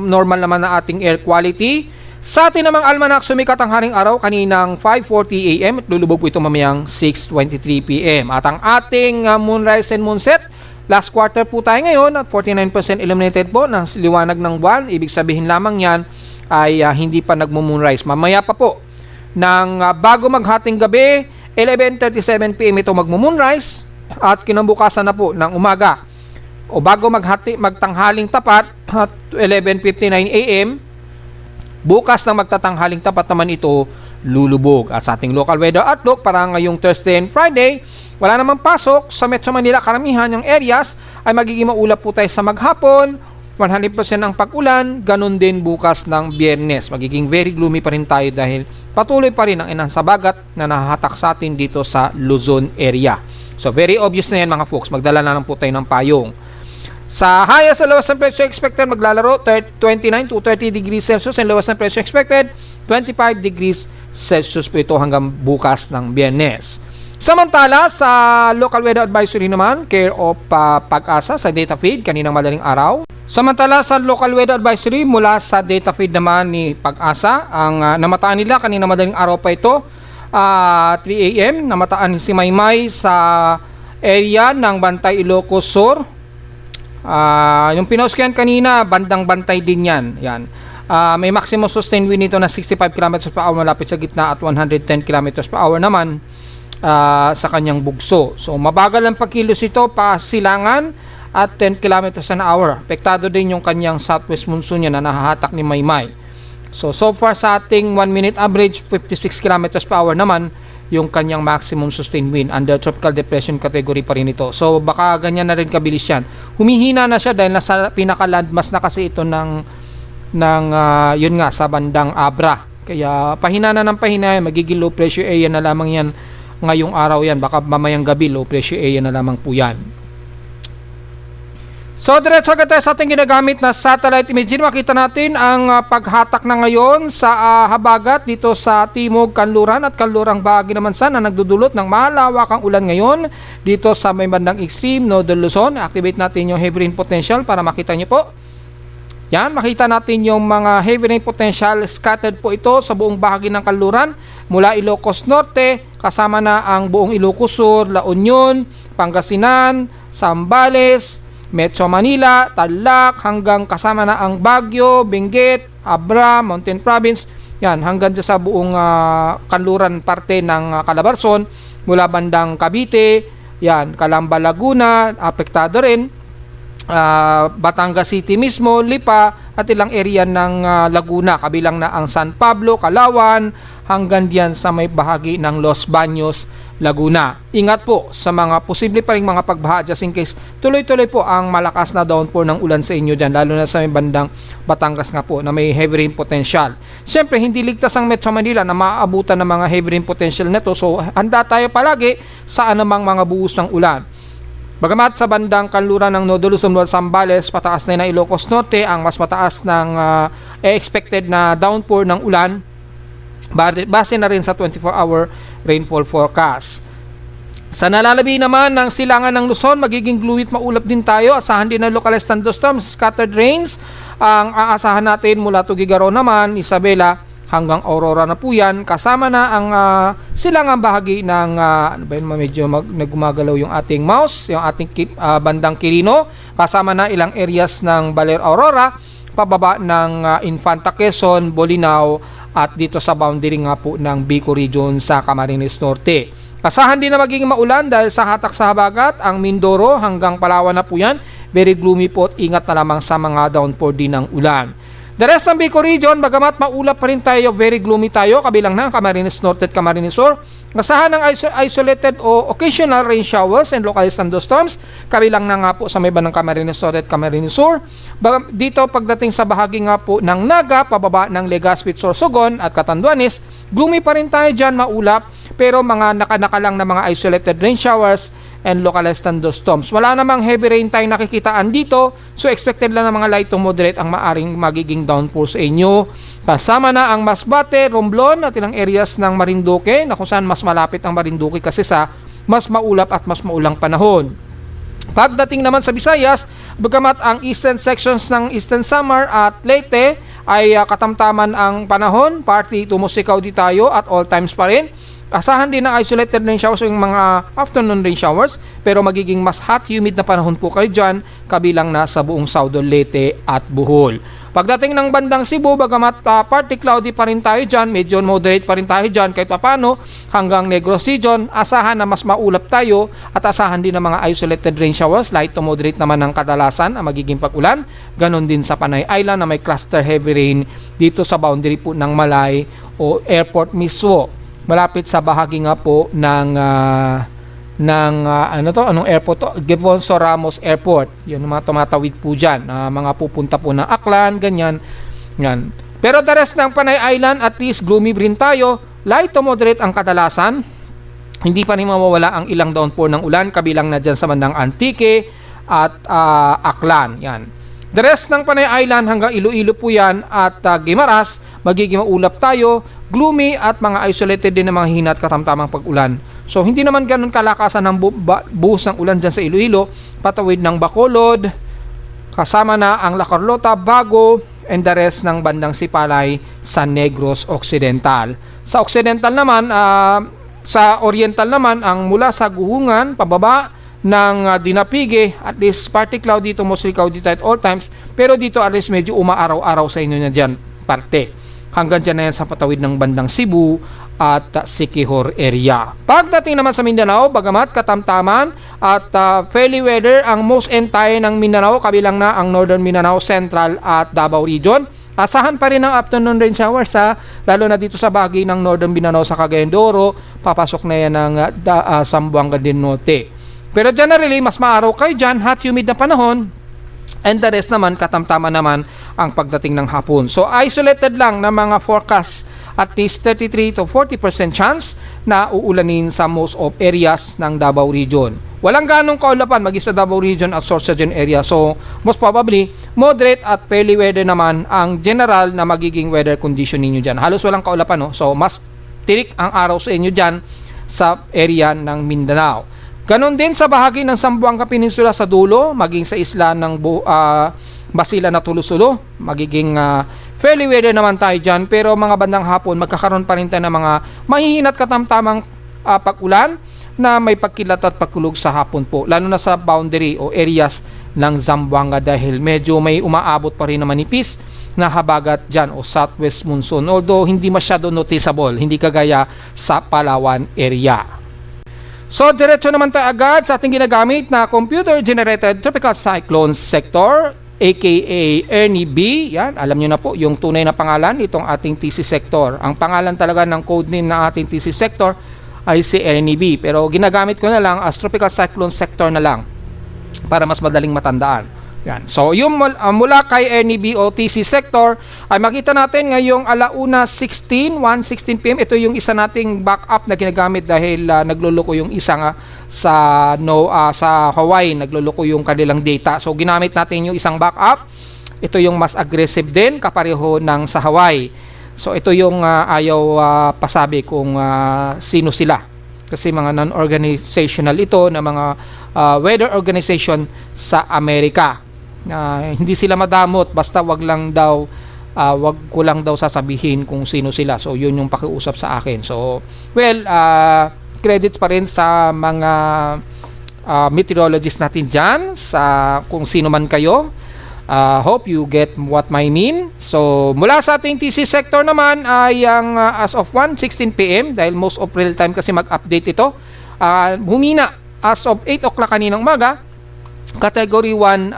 normal naman na ating air quality. Sa atin namang almanak, sumikat ang haring araw kaninang 5:40 AM at lulubog po ito mamayang 6:23 PM. At ang ating moonrise and moonset, last quarter po tayo ngayon at 49% illuminated po ng liwanag ng buwan. Ibig sabihin lamang yan ay hindi pa nagmo-moonrise. Mamaya pa po ng bago maghating gabi, 11:37 PM ito magmo-moonrise at kinabukasan na po ng umaga o bago magtanghaling tapat at 11:59 AM. Bukas na magtatanghaling tapat naman ito lulubog. At sa ating local weather outlook para ngayong Thursday and Friday, wala namang pasok sa Metro Manila. Karamihan ng areas ay magiging maulap po tayo sa maghapon, 100% ang pag-ulan, ganun din bukas ng Biyernes. Magiging very gloomy pa rin tayo dahil patuloy pa rin ang enhance sa bagat na nahahatak sa atin dito sa Luzon area. So very obvious na yan mga folks, magdala na lang po tayo ng payong. Sa highest sa lowest ng presyo expected, maglalaro 29 to 30 degrees Celsius and lowest ng presyo expected 25 degrees Celsius po ito hanggang bukas ng Biyernes. Samantala, sa local weather advisory naman, care of Pag-asa sa data feed kaninang madaling araw. Samantala, sa local weather advisory mula sa data feed naman ni Pag-asa, ang namataan nila kaninang madaling araw pa ito, 3 AM, namataan si Maymay sa area ng Bantay, Ilocos Sur. Yung pinost ko yan kanina, bandang Bantay din yan. May maximum sustained wind nito na 65 km per hour malapit sa gitna at 110 km per hour naman sa kanyang bugso. So mabagal ang pagkilos ito pa silangan at 10 km an hour. Apektado din yung kanyang southwest monsoon niya na nahahatak ni Maymay. So far sa ating 1 minute average 56 km per hour naman yung kanyang maximum sustained wind. Under tropical depression category pa rin ito. So baka ganyan na rin kabilis yan. Humihina na siya dahil nasa pinaka-landmass na kasi ito ng yun nga sa bandang Abra. Kaya pahina na ng pahina, magiging low pressure area na lamang yan ngayong araw yan. Baka mamayang gabi low pressure area na lamang po yan. So, diretso agad tayo sa ating ginagamit na satellite imaging. Makita natin ang paghatak na ngayon sa habagat dito sa Timog, Kanluran at Kanlurang bahagi naman na nagdudulot ng malawakang ulan ngayon dito sa may bandang extreme Northern Luzon. Activate natin yung heavy rain potential para makita nyo po. Yan, makita natin yung mga heavy rain potential. Scattered po ito sa buong bahagi ng Kanluran mula Ilocos Norte, kasama na ang buong Ilocos Sur, La Union, Pangasinan, Zambales, Metro Manila, Tarlac, hanggang kasama na ang Baguio, Benguet, Abra, Mountain Province, yan, hanggang sa buong Kanluran parte ng Calabarzon, mula bandang Cavite, yan, Calamba, Laguna, apektado rin. Batangas City mismo, Lipa at ilang area ng Laguna, kabilang na ang San Pablo, Calauan, hanggang diyan sa may bahagi ng Los Baños, Laguna. Ingat po sa mga posible pa ring mga pagbaha just in case tuloy-tuloy po ang malakas na downpour ng ulan sa inyo dyan, lalo na sa may bandang Batangas nga po na may heavy rain potential. Siyempre, hindi ligtas ang Metro Manila na maaabutan ng mga heavy rain potential nito, so handa tayo palagi sa anumang mga buhos ng ulan. Bagamat sa bandang kanluran ng Nodo, Luzon, Zambales, pataas na ng Ilocos Norte, ang mas mataas ng expected na downpour ng ulan, base na rin sa 24-hour rainfall forecast. Sa nalalabi naman ng silangan ng Luzon, magiging gloomy at maulap din tayo. Asahan din ng localized thunderstorms, scattered rains. Ang aasahan natin mula Tuguegarao naman, Isabela, hanggang Aurora na po yan. Kasama na ang silangang bahagi ng, ano ba yun, medyo nagumagalaw yung ating mouse, yung ating bandang Quirino. Kasama na ilang areas ng Baler, Aurora, pababa ng Infanta, Quezon, Bolinao, at dito sa boundary nga po ng Bico region sa Camarines Norte. Asahan din na magiging maulan dahil sa hatak sa habagat ang Mindoro hanggang Palawan na po yan. Very gloomy po at ingat na lamang sa mga downpour din ng ulan. The rest ng Bico region, bagamat maulap pa rin tayo, very gloomy tayo, kabilang na Camarines Norte at Camarines Sur. Asahan ng isolated o occasional rain showers and localized thunderstorms, kabilang na nga po sa may bandang Camarines Norte at Camarines Sur. Dito pagdating sa bahagi nga po ng Naga, pababa ng Legazpi, Sorsogon at Catanduanes, gloomy pa rin tayo dyan, maulap, pero mga naka lang na mga isolated rain showers and localized thunderstorms. Wala namang heavy rain tayo nakikitaan dito, so expected lang na mga light to moderate ang maaring magiging downpour sa inyo. Kasama na ang Masbate, Romblon at ilang areas ng Marinduque, na kung saan mas malapit ang Marinduque kasi sa mas maulap at mas maulang panahon. Pagdating naman sa Visayas, bagamat ang eastern sections ng Eastern Samar at Leyte ay katamtaman ang panahon, partly tumusikaw di tayo at all times pa rin. Asahan din na isolated rain showers yung mga afternoon rain showers, pero magiging mas hot, humid na panahon po kayo dyan, kabilang na sa buong Saudol, Leyte at Bohol. Pagdating ng bandang Cebu, bagamat partly cloudy pa rin tayo dyan, medyo moderate pa rin tayo dyan kahit papano, hanggang Negros region, asahan na mas maulap tayo at asahan din ng mga isolated rain showers, light to moderate naman ng kadalasan ang magiging pag-ulan. Ganon din sa Panay Island na may cluster heavy rain dito sa boundary po ng Malay o airport mismo. Malapit sa bahagi nga po ng anong airport to? Gevonso Ramos Airport. Yun mga tumatawid po dyan, mga pupunta po ng Aklan, ganyan. Yan. Pero the rest ng Panay Island, at least gloomy rin tayo, light to moderate ang kadalasan. Hindi pa rin mawawala ang ilang downpour ng ulan, kabilang na dyan sa bandang Antique at Aklan. Yan. The rest ng Panay Island hanggang Iloilo po yan at Guimaras, magiging maulap tayo, gloomy at mga isolated din ng mga hina at katamtamang pag-ulan. So hindi naman ganun kalakasan ng buhos ng ulan dyan sa Iloilo, patawid ng Bacolod, kasama na ang La Carlota, Bago, and the rest ng bandang Sipalay sa Negros Occidental. Sa Occidental naman, sa Oriental naman, ang mula sa Guhungan, pababa ng Dinapige, at least partly cloudy to mostly cloudy at all times, pero dito at least medyo umaaraw-araw sa inyo na dyan parte. Hanggang dyan na yan sa patawid ng bandang Cebu at Siquijor area. Pagdating naman sa Mindanao, bagamat katamtaman at fairly weather ang most entire ng Mindanao, kabilang na ang Northern Mindanao, Central at Davao region. Asahan pa rin ang afternoon rain showers lalo na dito sa bahagi ng Northern Mindanao sa Cagayan de Oro, papasok na yan ng Zamboanga del Norte. Pero generally, mas maaraw kayo dyan, hot humid na panahon, and the rest naman, katamtama naman ang pagdating ng hapon. So, isolated lang na mga forecast, at least 33 to 40% chance na uulanin sa most of areas ng Davao region. Walang ganong kaulapan maging sa Davao region at Sorsogon area. So, most probably, moderate at fairly weather naman ang general na magiging weather condition ninyo dyan. Halos walang kaulapan, no? So, mas tirik ang araw sa inyo dyan sa area ng Mindanao. Ganon din sa bahagi ng Zamboanga Peninsula sa dulo, maging sa isla ng Basilan na Tulusulo, magiging fairly weather naman tayo dyan, pero mga bandang hapon, magkakaroon pa rin tayo ng mga mahihinat katamtamang pag-ulan na may pagkilat at pagkulog sa hapon po, lalo na sa boundary o areas ng Zamboanga dahil medyo may umaabot pa rin na manipis na habagat dyan o southwest monsoon, although hindi masyado noticeable, hindi kagaya sa Palawan area. So, diretso naman tayo agad sa ating ginagamit na computer-generated tropical cyclone sector, aka Ernie B. Yan, alam nyo na po yung tunay na pangalan itong ating TC sector. Ang pangalan talaga ng codename ng ating TC sector ay si Ernie B. Pero ginagamit ko na lang as tropical cyclone sector na lang para mas madaling matandaan. Yan. So, yung mula kay Ernie B o TC sector ay makita natin ngayong alauna 1:16 PM. Ito yung isa nating backup na ginagamit dahil nagluloko yung isa nga sa Hawaii, nagluloko yung kanilang data. So, ginamit natin yung isang backup. Ito yung mas aggressive din kapareho ng sa Hawaii. So, ito yung ayaw pasabi kung sino sila. Kasi mga non-organizational ito na mga weather organization sa Amerika. Hindi sila madamot, basta wag ko lang daw sasabihin kung sino sila. So yun yung pakiusap sa akin. So credits pa rin sa mga meteorologists natin dyan, sa kung sino man kayo. Hope you get what I mean. So mula sa ating TC sector naman ay ang as of 1:16 PM, dahil most of real time kasi mag-update ito, humina as of 8 o'clock kaninang umaga. Category 1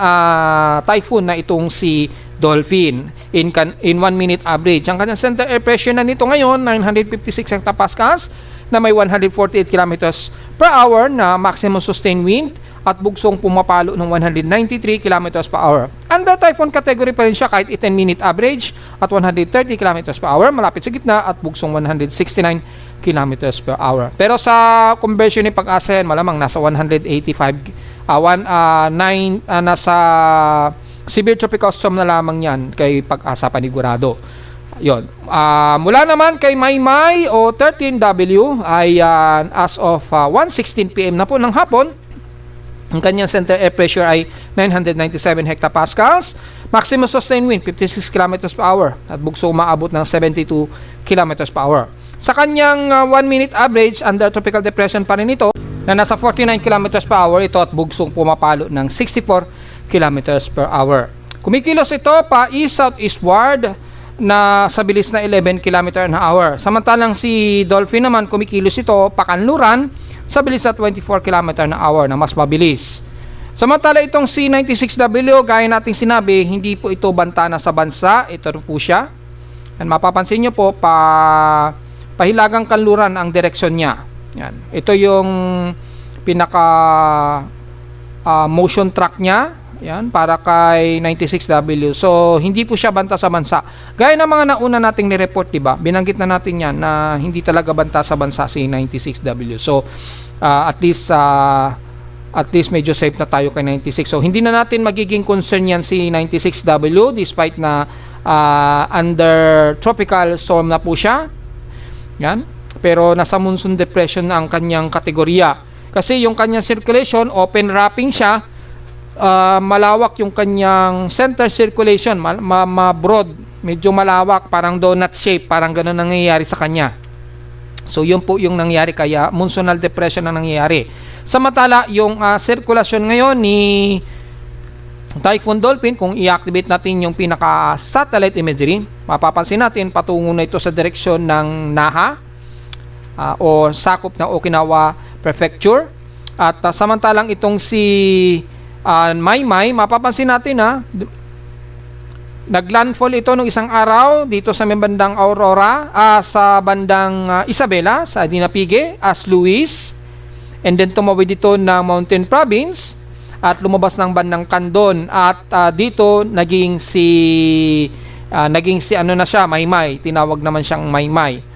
typhoon na itong si Dolphin in 1 minute average. Ang kanyang center air pressure na nito ngayon 956 hectopascals na may 148 kilometers per hour na maximum sustained wind at bugsong pumapalo ng 193 kilometers per hour. Under typhoon category pa rin siya kahit 10 minute average at 130 kilometers per hour, malapit sa gitna at bugsong 169 kilometers per hour. Pero sa conversion ni Pag-asa yan, malamang nasa 185 nasa severe tropical storm na lamang yan kay Pag-asa Panigurado. Yon. Mula naman kay Maymay o 13W ay as of 1:16 PM na po ng hapon, ang kanyang center air pressure ay 997 hectopascals, maximum sustained wind 56 kilometers per hour at bugso umaabot ng 72 kilometers per hour. Sa kanyang 1 minute average, under tropical depression pa rin ito na nasa 49 kilometers per hour ito at bugsong pumapalo ng 64 kilometers per hour. Kumikilos ito pa east-southeastward na sa bilis na 11 km an hour. Samantalang si Dolphin naman kumikilos ito pakanluran sa bilis na 24 km an hour na mas mabilis. Samantala itong C96W, gaya nating sinabi, hindi po ito banta na sa bansa. Ito po siya. And mapapansin nyo po, pahilagang kanluran ang direksyon niya. Yan. Ito yung pinaka motion track niya. Yan, para kay 96W. So, hindi po siya banta sa bansa. Gaya ng mga nauna nating ni-report, diba? Binanggit na natin yan na hindi talaga banta sa bansa si 96W. So, at least medyo safe na tayo kay 96. So, hindi na natin magiging concern yan si 96W despite na under tropical storm na po siya. Yan. Pero nasa monsoon depression na ang kanyang kategorya. Kasi yung kanyang circulation, open wrapping siya, malawak yung kanyang center circulation, broad, medyo malawak, parang donut shape, parang gano'n nangyayari sa kanya. So yun po yung nangyayari, kaya monsonal depression na nangyayari. Samantala, yung circulation ngayon ni Typhoon Dolphin, kung i-activate natin yung pinaka-satellite imagery, mapapansin natin patungo na ito sa direksyon ng Naha, o sakop ng Okinawa Prefecture. At samantalang itong si Maymay, mapapansin natin naglandfall ito nung isang araw dito sa may bandang Aurora, sa bandang Isabela, sa Dinapigue, as Luis, and then tumawid dito ng Mountain Province at lumabas ng bandang Candon at dito naging si ano na siya, Maymay, tinawag naman siyang Maymay.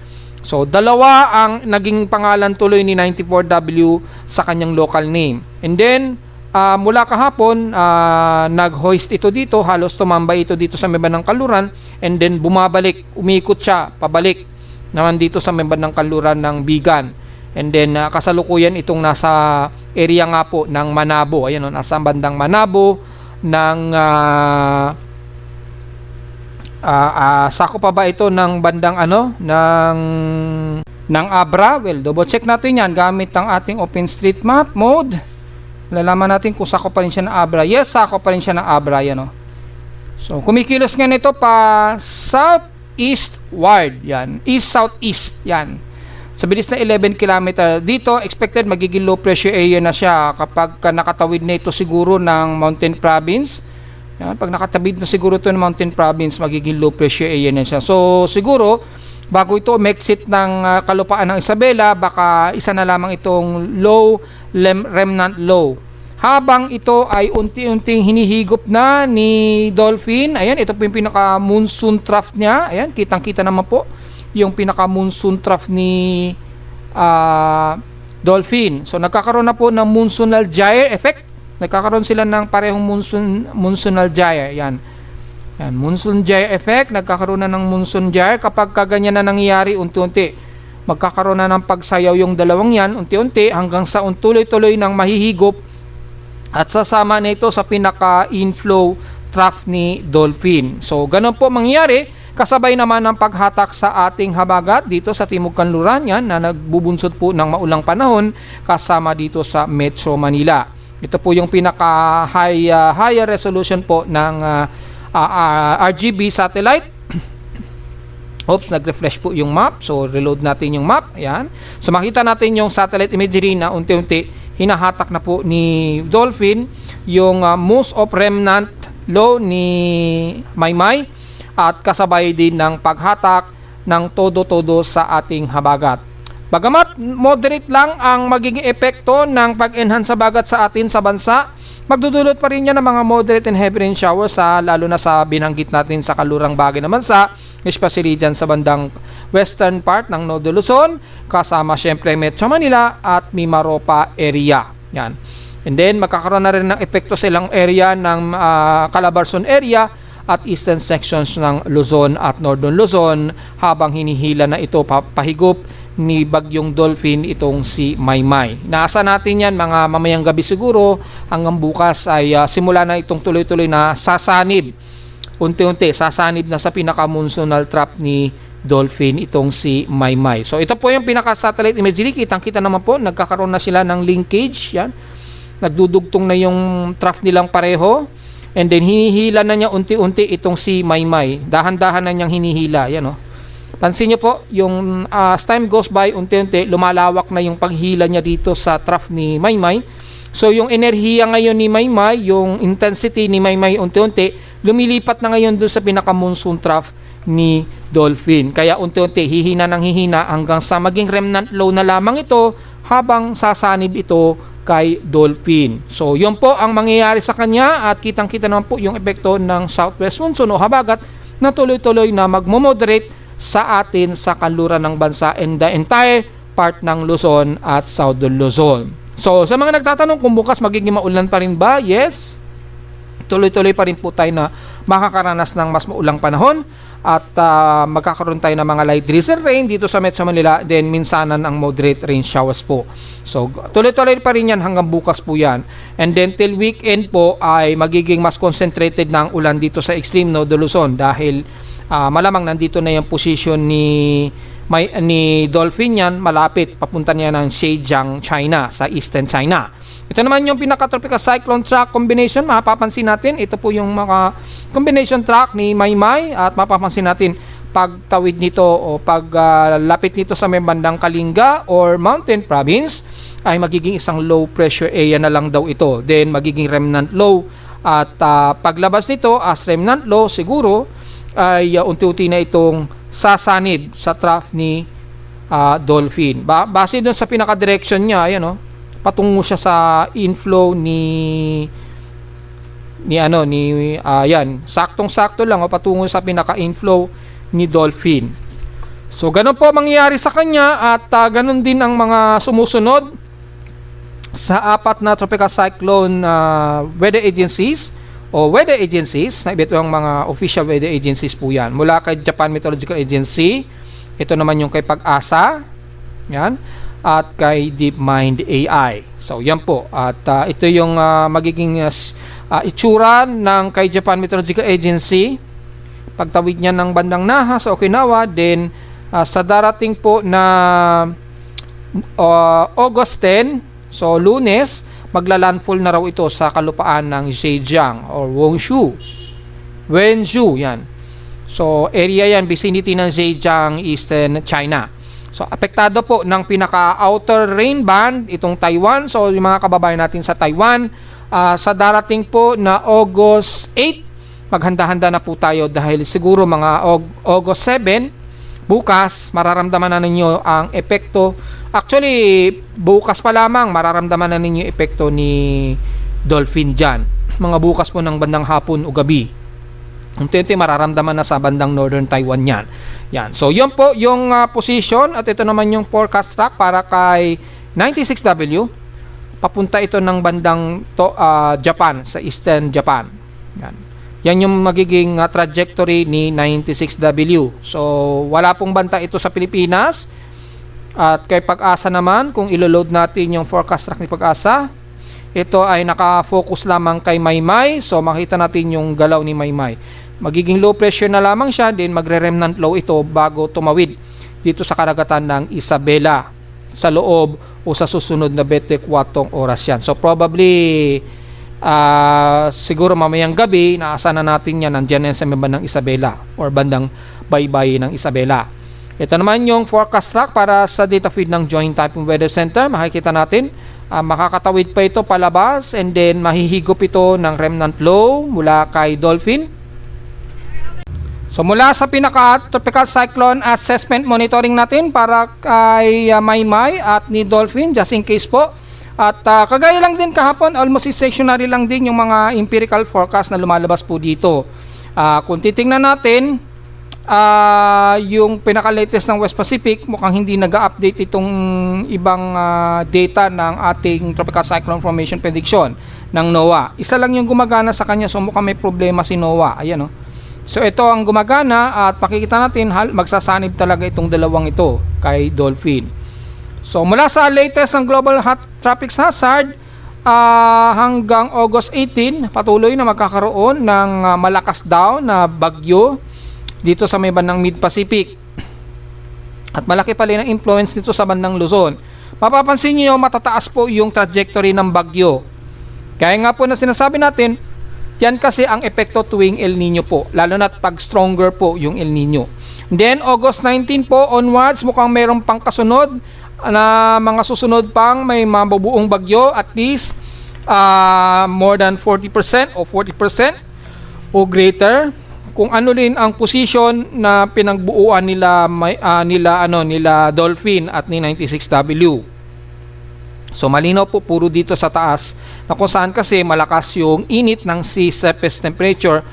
So, dalawa ang naging pangalan tuloy ni 94W sa kanyang local name. And then, mula kahapon, nag-hoist ito dito, halos tumambay ito dito sa may bandang Kanluran, and then bumabalik, umikot siya, pabalik naman dito sa may bandang Kanluran ng Bigan. And then, kasalukuyan itong nasa area nga po ng Manabo. Ayan, nasa bandang Manabo ng sako pa ba ito ng bandang ng Abra? Well, double check natin yan gamit ang ating OpenStreetMap mode. Lalaman natin kung sako pa rin siya ng Abra. Yes, sako pa rin siya ng Abra, yan o. So, kumikilos nga nito pa southeastward, yan. East-southeast, yan. Sa bilis na 11 km dito, expected magiging low pressure area na siya kapag nakatawid na ito siguro ng Mountain Province. Yan, pag nakatawid na siguro ito ng Mountain Province, magiging low pressure area na siya. So siguro, bago ito umexit ng kalupaan ng Isabela, baka isa na lamang itong low, remnant low. Habang ito ay unti-unting hinihigop na ni Dolphin, ayan, ito po yung pinaka-monsoon trough niya. Ayan, kitang-kita naman po yung pinaka-monsoon trough ni Dolphin. So nagkakaroon na po ng monsonal gyre effect. Nagkakaroon sila ng parehong monsonal gyre. Yan. Yan, monsoon gyre effect. Nagkakaroon na ng monsoon gyre. Kapag kaganyan na nangyayari, unti-unti magkakaroon na ng pagsayaw yung dalawang yan, unti-unti hanggang sa tuloy-tuloy ng mahihigop at sasama na ito sa pinaka-inflow trough ni Dolphin. So ganun po mangyayari. Kasabay naman ng paghatak sa ating habagat dito sa Timog Kanluran yan na nagbubunsod po ng maulang panahon kasama dito sa Metro Manila. Ito po yung pinaka higher resolution po ng RGB satellite. Oops, nag-refresh po yung map. So reload natin yung map. Ayan. So makita natin yung satellite imagery na unti-unti hinahatak na po ni Dolphin yung most of remnant low ni Maymay at kasabay din ng paghatak ng todo-todo sa ating habagat. Bagamat moderate lang ang magiging epekto ng pag-enhance sa habagat sa atin sa bansa, magdudulot pa rin yan ng mga moderate and heavy rain showers lalo na sa binanggit natin sa kalurang bagay ng bansa, especially dyan sa bandang western part ng Nodo Luzon, kasama syempre Metro Manila at Mimaropa area. Yan. And then magkakaroon na rin ng epekto sa ilang area ng Calabarzon area at eastern sections ng Luzon at Northern Luzon habang hinihila na ito pahigop ni Bagyong Dolphin itong si Maymay. Nasa natin yan mga mamayang gabi siguro hanggang bukas ay simula na itong tuloy-tuloy na sasanib. Unti-unti sasanib na sa pinaka-monsonal trap ni Dolphin itong si Maymay. So ito po yung pinaka-satellite imagery. Kitang-kita naman po nagkakaroon na sila ng linkage. Yan. Nagdudugtong na yung trough nilang pareho. And then hinihila na niya unti-unti itong si Maymay. Dahan-dahan na niyang hinihila. Yan, oh. Pansin niyo po, yung as time goes by, unti-unti lumalawak na yung paghila niya dito sa trough ni Maymay. So yung enerhiya ngayon ni Maymay, yung intensity ni Maymay unti-unti, lumilipat na ngayon doon sa pinaka-monsoon trough ni Dolphin. Kaya unti-unti hihina ng hihina hanggang sa maging remnant low na lamang ito habang sasanib ito kay Dolphin. So, yun po ang mangyayari sa kanya at kitang-kita naman po yung epekto ng southwest monsoon o habagat na tuloy-tuloy na magmo-moderate sa atin sa kanluran ng bansa and the entire part ng Luzon at Southern Luzon. So, sa mga nagtatanong kung bukas magiging maulan pa rin ba? Yes. Tuloy-tuloy pa rin po tayo na makakaranas ng mas maulang panahon at magkakaroon tayo ng mga light drizzle rain dito sa Metro Manila, then minsanan ang moderate rain showers po. So tuloy-tuloy pa rin yan hanggang bukas po yan. And then till weekend po ay magiging mas concentrated na ang ulan dito sa extreme Nodo Luzon dahil malamang nandito na yung position ni Dolphin yan, malapit papunta niya ng Zhejiang, China, sa eastern China. Ito naman yung pinaka-tropical cyclone track combination. Mapapansin natin, ito po yung mga combination track ni Maymay at mapapansin natin pagtawid nito o paglapit nito sa may bandang Kalinga or Mountain Province ay magiging isang low pressure area na lang daw ito. Then magiging remnant low at paglabas nito as remnant low siguro ay unti-unti na itong sasanib sa trough ni Dolphin. Base doon sa pinaka-direction niya, ayan, patungo siya sa inflow saktong-sakto lang patungo sa pinaka-inflow ni Dolphin. So ganun po mangyayari sa kanya at ganun din ang mga sumusunod sa apat na tropical cyclone weather agencies o weather agencies na iba't ibang mga official weather agencies po yan. Mula kay Japan Meteorological Agency, ito naman yung kay Pag-asa, yan, at kay DeepMind AI. So yan po. At ito yung magiging itsura ng kay Japan Meteorological Agency. Pagtawid niya ng bandang Naha sa Okinawa, then sa darating po na August 10, so Lunes, maglalandfall na raw ito sa kalupaan ng Zhejiang or Wenzhou, yan. So area yan, vicinity ng Zhejiang, Eastern China. So, apektado po ng pinaka-outer rain band itong Taiwan. So, yung mga kababayan natin sa Taiwan, sa darating po na August 8, maghanda-handa na po tayo dahil siguro mga August 7, bukas, mararamdaman na ninyo ang epekto. Actually, bukas pa lamang, mararamdaman na ninyo yung epekto ni Dolphin dyan. Mga bukas po ng bandang hapon o gabi. Unti-unti mararamdaman na sa bandang Northern Taiwan yan. Yan. So, yun po yung position at ito naman yung forecast track para kay 96W. Papunta ito ng bandang Japan, sa Eastern Japan. Yan. Yan yung magiging trajectory ni 96W. So, wala pong banta ito sa Pilipinas. At kay Pag-asa naman, kung ilo-load natin yung forecast track ni Pag-asa, ito ay nakafocus lamang kay Maymay. So, makita natin yung galaw ni Maymay. Magiging low pressure na lamang siya, then magre-remnant low ito bago tumawid dito sa karagatan ng Isabela sa loob o sa susunod na 24 oras yan. So probably siguro mamayang gabi naasahan na natin yan, nandiyan yan sa bandang Isabela or bandang baybay ng Isabela. Ito naman yung forecast track para sa data feed ng Joint Typhoon Weather Center. Makikita natin makakatawid pa ito palabas and then mahihigop ito ng remnant low mula kay Dolphin. So mula sa pinaka-tropical cyclone assessment monitoring natin para kay Maymay at ni Dolphin, just in case po. At kagaya lang din kahapon, almost stationary lang din yung mga empirical forecast na lumalabas po dito. Kung titingnan natin, yung pinaka-latest ng West Pacific, mukhang hindi nag-update itong ibang data ng ating tropical cyclone formation prediction ng NOAA. Isa lang yung gumagana sa kanya, so mukhang may problema si NOAA. Ayan o. So ito ang gumagana at makikita natin magsasanib talaga itong dalawang ito kay Dolphin. So mula sa latest ng Global Hot Tropics Hazard hanggang August 18, patuloy na magkakaroon ng malakas daw na bagyo dito sa may bandang Mid-Pacific. At malaki pala ng influence nito sa bandang Luzon. Mapapansin niyo matataas po yung trajectory ng bagyo. Kaya nga po na sinasabi natin, yan kasi ang epekto tuwing El Nino po, lalo na pag stronger po yung El Nino. Then August 19 po onwards, mukhang mayroong pang kasunod na mga susunod pang may mabubuong bagyo, at least more than 40% o 40% o greater. Kung ano rin ang position na pinagbuuan nila Dolphin at ni 96W. So malinaw po puro dito sa taas na kung saan kasi malakas yung init ng sea surface temperature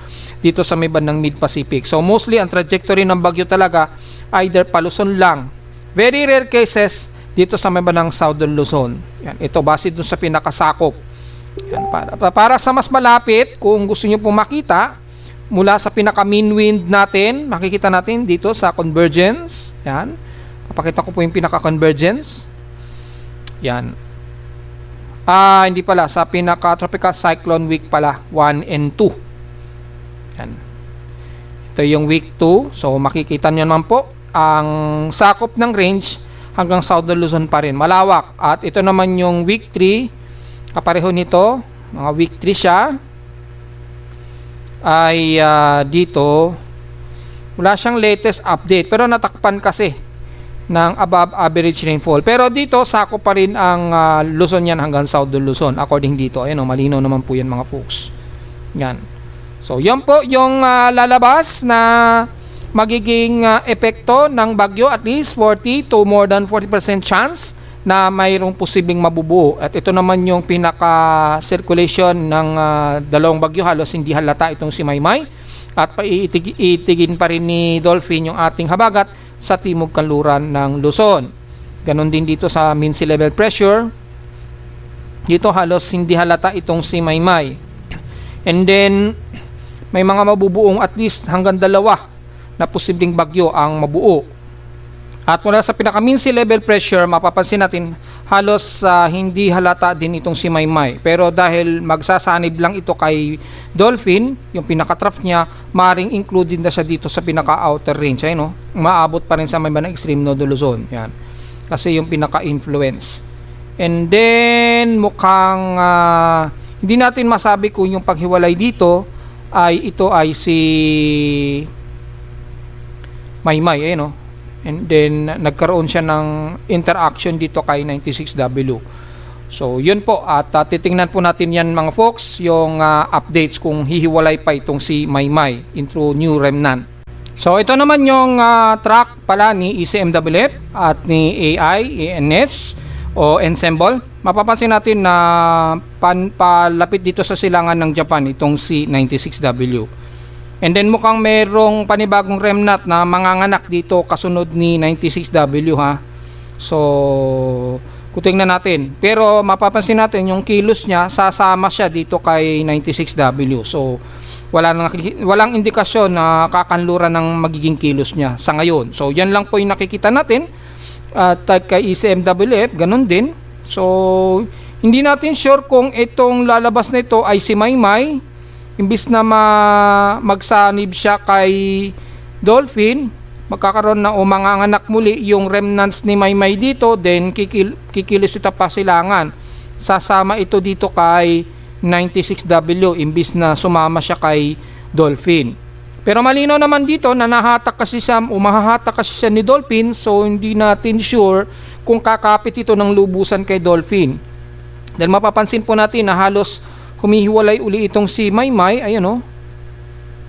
dito sa may bandang Mid-Pacific. So mostly ang trajectory ng bagyo talaga either paluson lang. Very rare cases dito sa may bandang Southern Luzon. Yan, ito base dun sa pinakasakop. Yan, para sa mas malapit, kung gusto niyo pong makita, mula sa pinaka mean wind natin, makikita natin dito sa convergence. Yan. Papakita ko po yung pinaka convergence. Yan. Hindi pala, sa pinaka tropical cyclone week pala, 1 and 2. Yan. Ito yung week 2. So makikita nyo naman po ang sakop ng range hanggang Southern Luzon pa rin, malawak. At ito naman yung week 3, kapareho nito, mga week 3 siya, ay dito wala siyang latest update pero natakpan kasi ng above average rainfall. Pero dito sakop pa rin ang Luzon yan hanggang Southern Luzon according dito. Ayun, malinaw naman po yan mga folks. Yan. So yan po yung lalabas na magiging epekto ng bagyo, at least 40 to more than 40% chance na mayroong posibleng mabubuo. At ito naman yung pinaka-circulation ng dalawang bagyo, halos hindi halata itong si Maymay. At itigin pa rin ni Dolphin yung ating habagat sa timog kanluran ng Luzon. Ganon din dito sa mean sea level pressure. Dito halos hindi halata itong si Maymay. And then may mga mabubuong at least hanggang 2 na posibleng bagyo ang mabuo. At mula sa pinaka mean sea level pressure, mapapansin natin halos hindi halata din itong si Maymay. Pero dahil magsasanib lang ito kay Dolphin, yung pinaka-trough niya, maring included na siya dito sa pinaka-outer range. Ay, no? Maabot pa rin sa may bandang extreme Northern Luzon. Yan. Kasi yung pinaka-influence. And then, mukhang hindi natin masabi kung yung paghiwalay dito ito ay si Maymay. Ayun, no? and then nagkaroon siya ng interaction dito kay 96W. So yun po, at titingnan po natin yan mga folks, yung updates kung hihiwalay pa itong si Maymay into new remnant. So ito naman yung track pala ni ECMWF at ni AI, ANS o Ensemble. Mapapansin natin na palapit dito sa silangan ng Japan itong si 96W. And then mukhang merong panibagong remnant na manganganak dito kasunod ni 96W ha. So kutingnan natin. Pero mapapansin natin yung kilos niya, sasama siya dito kay 96W. So walang indikasyon na kakanluran ng magiging kilos niya sa ngayon. So yan lang po yung nakikita natin. At kay ECMWF, ganun din. So hindi natin sure kung itong lalabas na ito ay si Maymay. Imbis na magsanib siya kay Dolphin, magkakaroon na umanganganak muli yung remnants ni Maymay dito, then kikilis ito pa silangan. Sasama ito dito kay 96W imbis na sumama siya kay Dolphin. Pero malinaw naman dito na nahatak kasi siya, umahahatak kasi siya ni Dolphin, so hindi natin sure kung kakapit ito ng lubusan kay Dolphin. Then mapapansin po natin na halos humihiwalay uli itong si Maymay, ayun oh.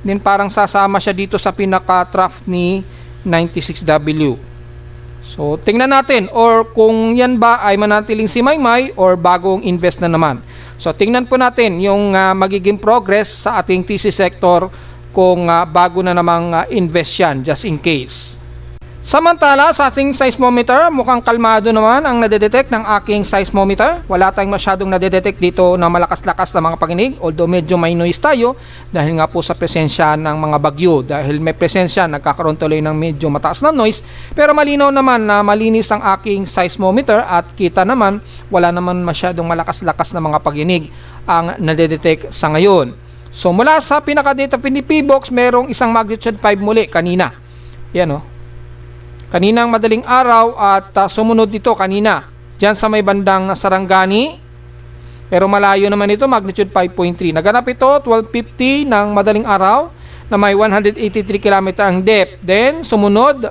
Then parang sasama siya dito sa pinaka-trough ni 96W. So tingnan natin or kung yan ba ay manatiling si Maymay or bagong invest na naman. So tingnan po natin yung magiging progress sa ating TC sector kung bago na namang invest yan just in case. Samantala sa ating seismometer, mukhang kalmado naman ang nadedetect ng aking seismometer. Wala tayong masyadong nadedetect dito na malakas-lakas na mga paginig, although medyo may noise tayo dahil nga po sa presensya ng mga bagyo. Dahil may presensya, nagkakaroon tuloy ng medyo mataas na noise. Pero malinaw naman na malinis ang aking seismometer at kita naman wala naman masyadong malakas-lakas na mga paginig ang nadedetect sa ngayon. So mula sa pinaka-data pin ni PBox, merong isang magnitude 5 muli kanina. Yan o. Kaninang madaling araw at sumunod dito kanina dyan sa may bandang Sarangani, pero malayo naman ito, magnitude 5.3. Naganap ito 12:50 ng madaling araw na may 183 km ang depth. Then sumunod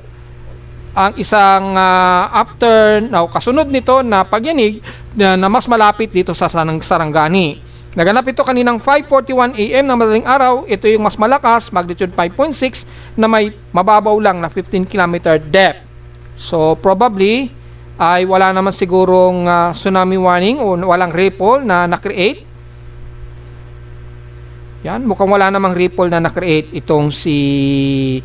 ang isang kasunod nito na pagyanig na mas malapit dito sa Sarangani. Naganap ito kaninang 5:41 AM ng madaling araw. Ito yung mas malakas, magnitude 5.6 na may mababaw lang na 15 km depth. So probably ay wala naman sigurong tsunami warning o walang ripple na na-create. Yan, mukhang wala namang ripple na na-create itong si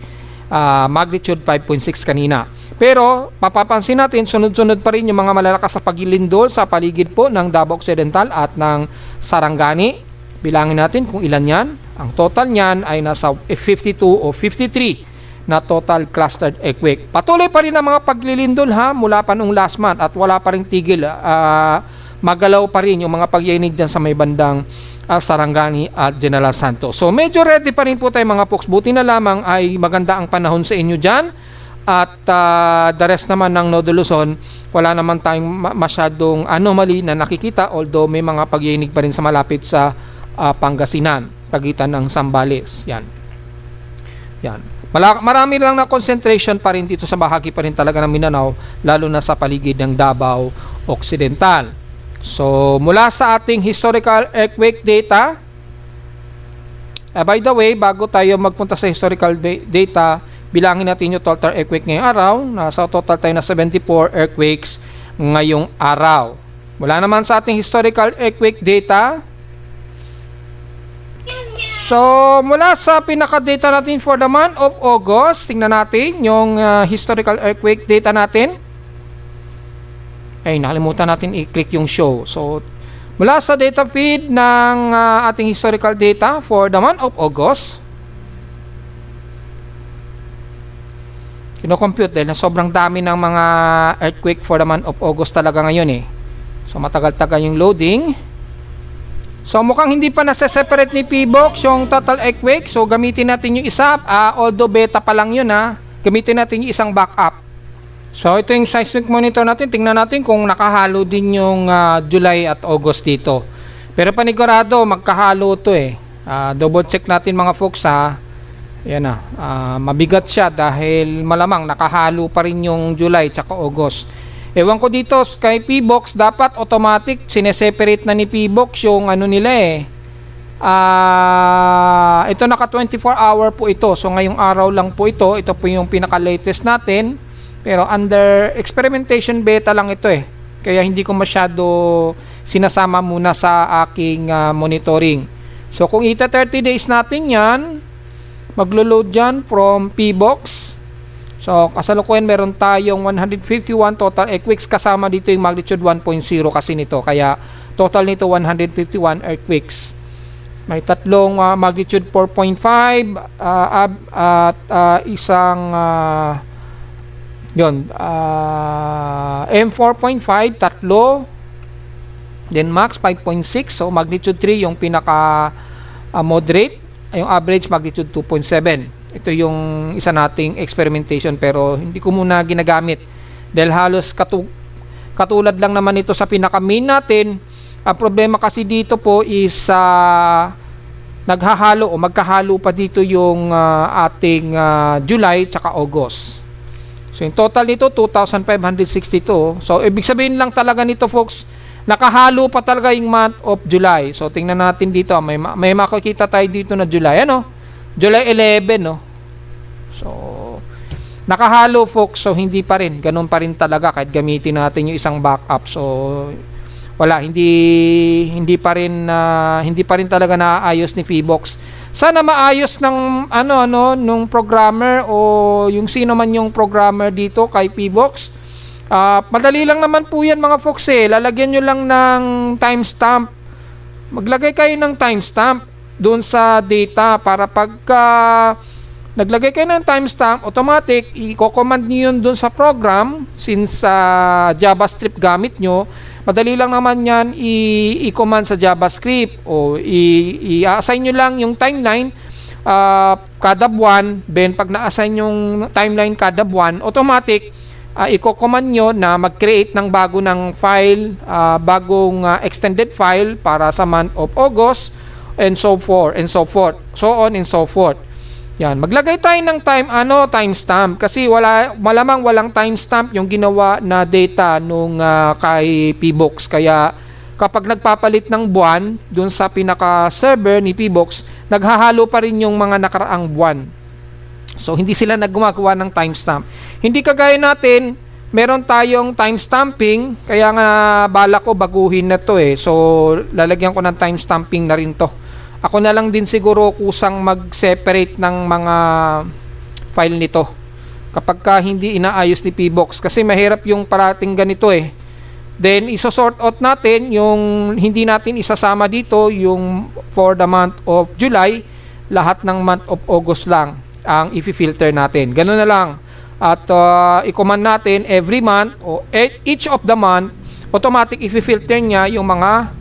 magnitude 5.6 kanina. Pero papapansin natin, sunod-sunod pa rin yung mga malalakas sa pagilindol sa paligid po ng Davao Occidental at ng Sarangani. Bilangin natin kung ilan yan. Ang total niyan ay nasa 52 o 53 na total clustered earthquake. Patuloy pa rin ang mga paglilindol mula pa nung last month at wala pa rin tigil. Magalaw pa rin yung mga pagyanig dyan sa may bandang Sarangani at General Santos. So medyo ready pa rin po tayo mga folks. Buti na lamang ay maganda ang panahon sa inyo dyan. At the rest naman ng Nodo Luzon, wala naman tayong masyadong anomaly na nakikita, although may mga pagyinig pa rin sa malapit sa Pangasinan, pagitan ng Zambales. Yan. Marami lang na concentration pa rin dito sa bahagi pa rin talaga ng Mindanao, lalo na sa paligid ng Davao Occidental. So mula sa ating historical earthquake data, by the way, bago tayo magpunta sa historical data, bilangin natin yung total earthquake ngayong araw. Nasa total tayo na 74 earthquakes ngayong araw. Wala naman sa ating historical earthquake data. So, mula sa pinaka-data natin for the month of August, tingnan natin yung historical earthquake data natin. Ay, nakalimutan natin i-click yung show. So, mula sa data feed ng ating historical data for the month of August, kino-compute dahil na sobrang dami ng mga earthquake for the month of August talaga ngayon eh. So matagal-tagal yung loading. So mukhang hindi pa nasa-separate ni PBox yung total earthquake. So gamitin natin yung isa, although beta pa lang yun gamitin natin yung isang backup. So ito yung seismic monitor natin. Tingnan natin kung nakahalo din yung July at August dito. Pero panigurado magkahalo to eh. Double check natin mga folks Yan na, mabigat siya dahil malamang nakahalo pa rin yung July tsaka August. Ewan ko dito kay P-Box, dapat automatic sineseparate na ni P-Box yung ano nila eh. Ito naka 24-hour po ito. So ngayong araw lang po ito. Ito po yung pinaka-latest natin. Pero under experimentation beta lang ito eh. Kaya hindi ko masyado sinasama muna sa aking monitoring. So kung ita 30 days natin yan, maglo-load dyan from P-Box. So kasalukuyan meron tayong 151 total earthquakes, kasama dito yung magnitude 1.0 kasi nito. Kaya total nito 151 earthquakes. May tatlong magnitude 4.5 at isang M4.5, tatlo. Then max 5.6. So magnitude 3 yung pinaka moderate. Yung average magnitude 2.7. Ito yung isa nating experimentation pero hindi ko muna ginagamit dahil halos katulad lang naman ito sa pinaka main natin. Ang problema kasi dito po is naghahalo o magkahalo pa dito yung ating July tsaka August. So yung total nito 2,562. So ibig sabihin lang talaga nito folks, nakahalo pa talaga yung month of July. So tingnan natin dito, may makikita tayo dito na July, ano? July 11, no? So nakahalo folks, so hindi pa rin, ganun pa rin talaga kahit gamitin natin yung isang backup. So wala, hindi pa rin talaga naayos ni P-Box. Sana maayos ng nung programmer o yung sino man yung programmer dito kay P-Box. Madali lang naman po yan mga folks eh. Lalagyan nyo lang ng timestamp. Maglagay kayo ng timestamp doon sa data para pagka naglagay kayo ng timestamp, automatic i-command nyo yun doon sa program. Since JavaScript gamit nyo, madali lang naman yan i-command sa JavaScript o i-assign nyo lang yung timeline kada buwan. Then pag na-assign yung timeline kada buwan, automatic i-command nyo na mag-create ng bago ng file, bagong extended file para sa month of August and so forth, so on and so forth. Yan, maglagay tayo ng timestamp kasi malamang walang timestamp yung ginawa na data nung kay P-Box. Kaya kapag nagpapalit ng buwan dun sa pinaka-server ni P-Box, naghahalo pa rin yung mga nakaraang buwan. So hindi sila naggumagawa ng timestamp. Hindi kagaya natin, meron tayong timestamping, kaya nga bala ko baguhin na to eh. So lalagyan ko ng timestamping na rin to. Ako na lang din siguro kusang mag-separate ng mga file nito kapag hindi inaayos ni P-Box kasi mahirap yung parating ganito eh. Then iso-sort out natin yung hindi natin isasama dito yung for the month of July, lahat ng month of August lang ang i-filter natin. Ganun na lang. At i-command natin every month o each of the month, automatic i-filter niya yung mga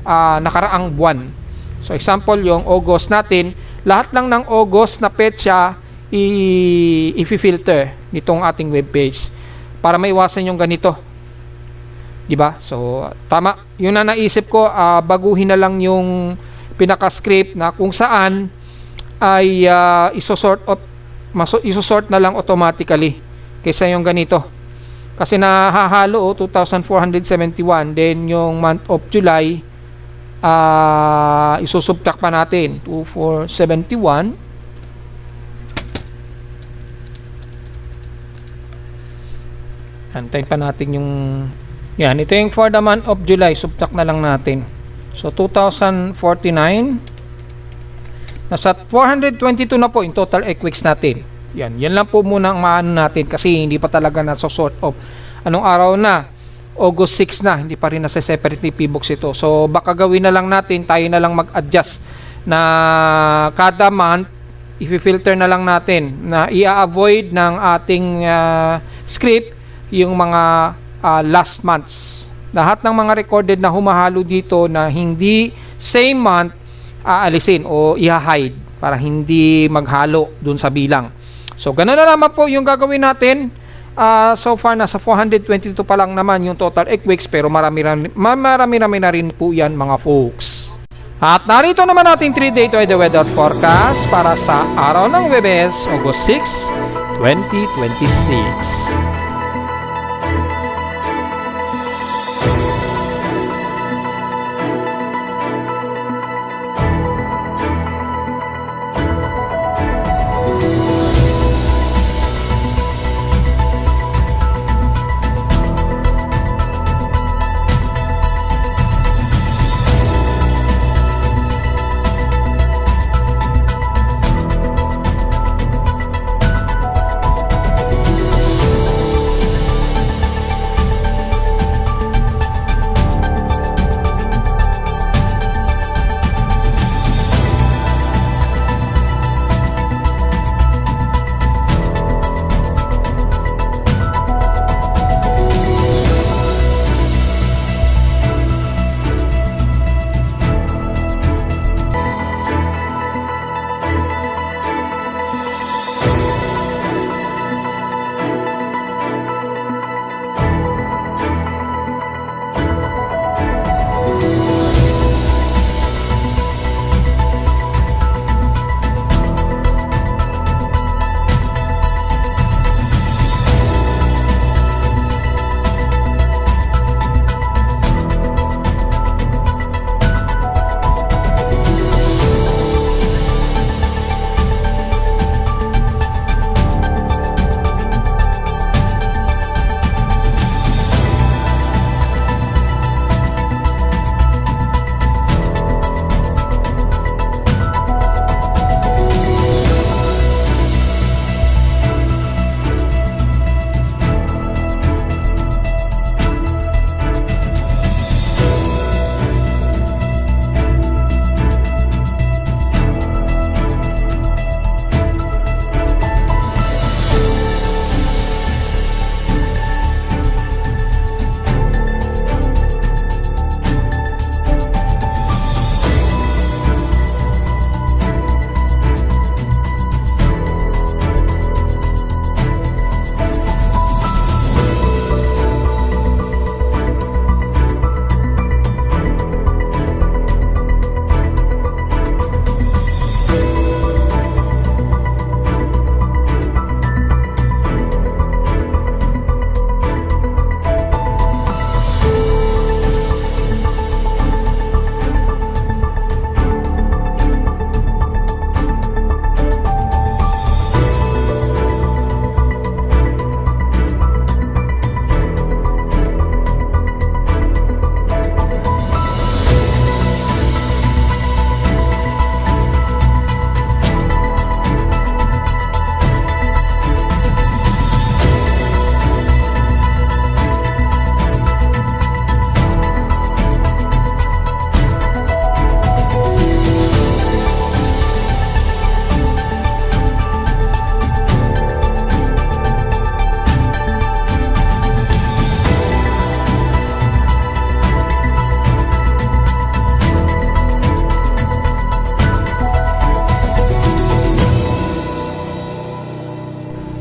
nakaraang buwan. So example, yung August natin, lahat lang ng August na petsa i-filter nitong ating web page para maiwasan yung ganito. 'Di ba? So tama, yun na naisip ko, baguhin na lang yung pinaka-script na kung saan ay isosort na lang automatically kaysa yung ganito. Kasi nahahalo 2,471, then yung month of July isusubtract pa natin 2,471. Antayin pa natin yung yan, ito yung for the month of July, subtract na lang natin. So 2,049, nasa 422 na po yung total earthquakes natin. Yan lang po muna ang maano natin kasi hindi pa talaga nasa-sort of anong araw na. August 6 na, hindi pa rin nasa-separate ni P-Box ito. So baka gawin na lang natin, tayo na lang mag-adjust na kada month i-filter na lang natin na i-avoid ng ating script yung mga last months. Lahat ng mga recorded na humahalo dito na hindi same month, aalisin o i-hide para hindi maghalo dun sa bilang. So ganun na naman po yung gagawin natin. So far nasa 422 pa lang naman yung total earthquakes, pero marami na rin po yan mga folks. At narito naman ating 3-day weather forecast para sa araw ng Huwebes, August 6, 2026.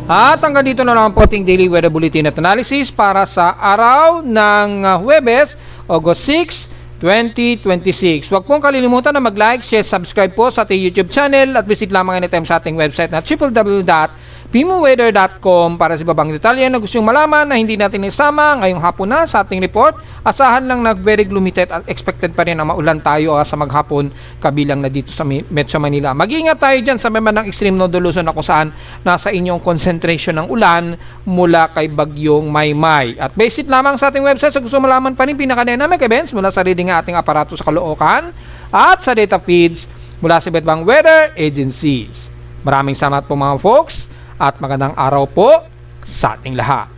At hanggang dito na lang po ating daily weather bulletin at analysis para sa araw ng Huwebes, August 6, 2026. Huwag pong kalilimutan na mag-like, share, subscribe po sa ating YouTube channel at visit lamang anytime sa ating website na www.pimoweather.com para sa ibang detalye na gusto yung malaman na hindi natin isama ngayong hapon na sa ating report. Asahan lang na very gloomy at expected pa rin na maulan tayo sa maghapon kabilang na dito sa Metro Manila. Mag-iingat tayo dyan sa memang ng extreme node Luzon na kung saan nasa inyong concentration ng ulan mula kay Bagyong Maymay. At visit lamang sa ating website sa gusto malaman pa rin pinaka-dynamic events mula sa reading ng ating aparato sa Caloocan at sa data feeds mula sa iba't ibang weather agencies. Maraming salamat po mga folks at magandang araw po sa ating lahat.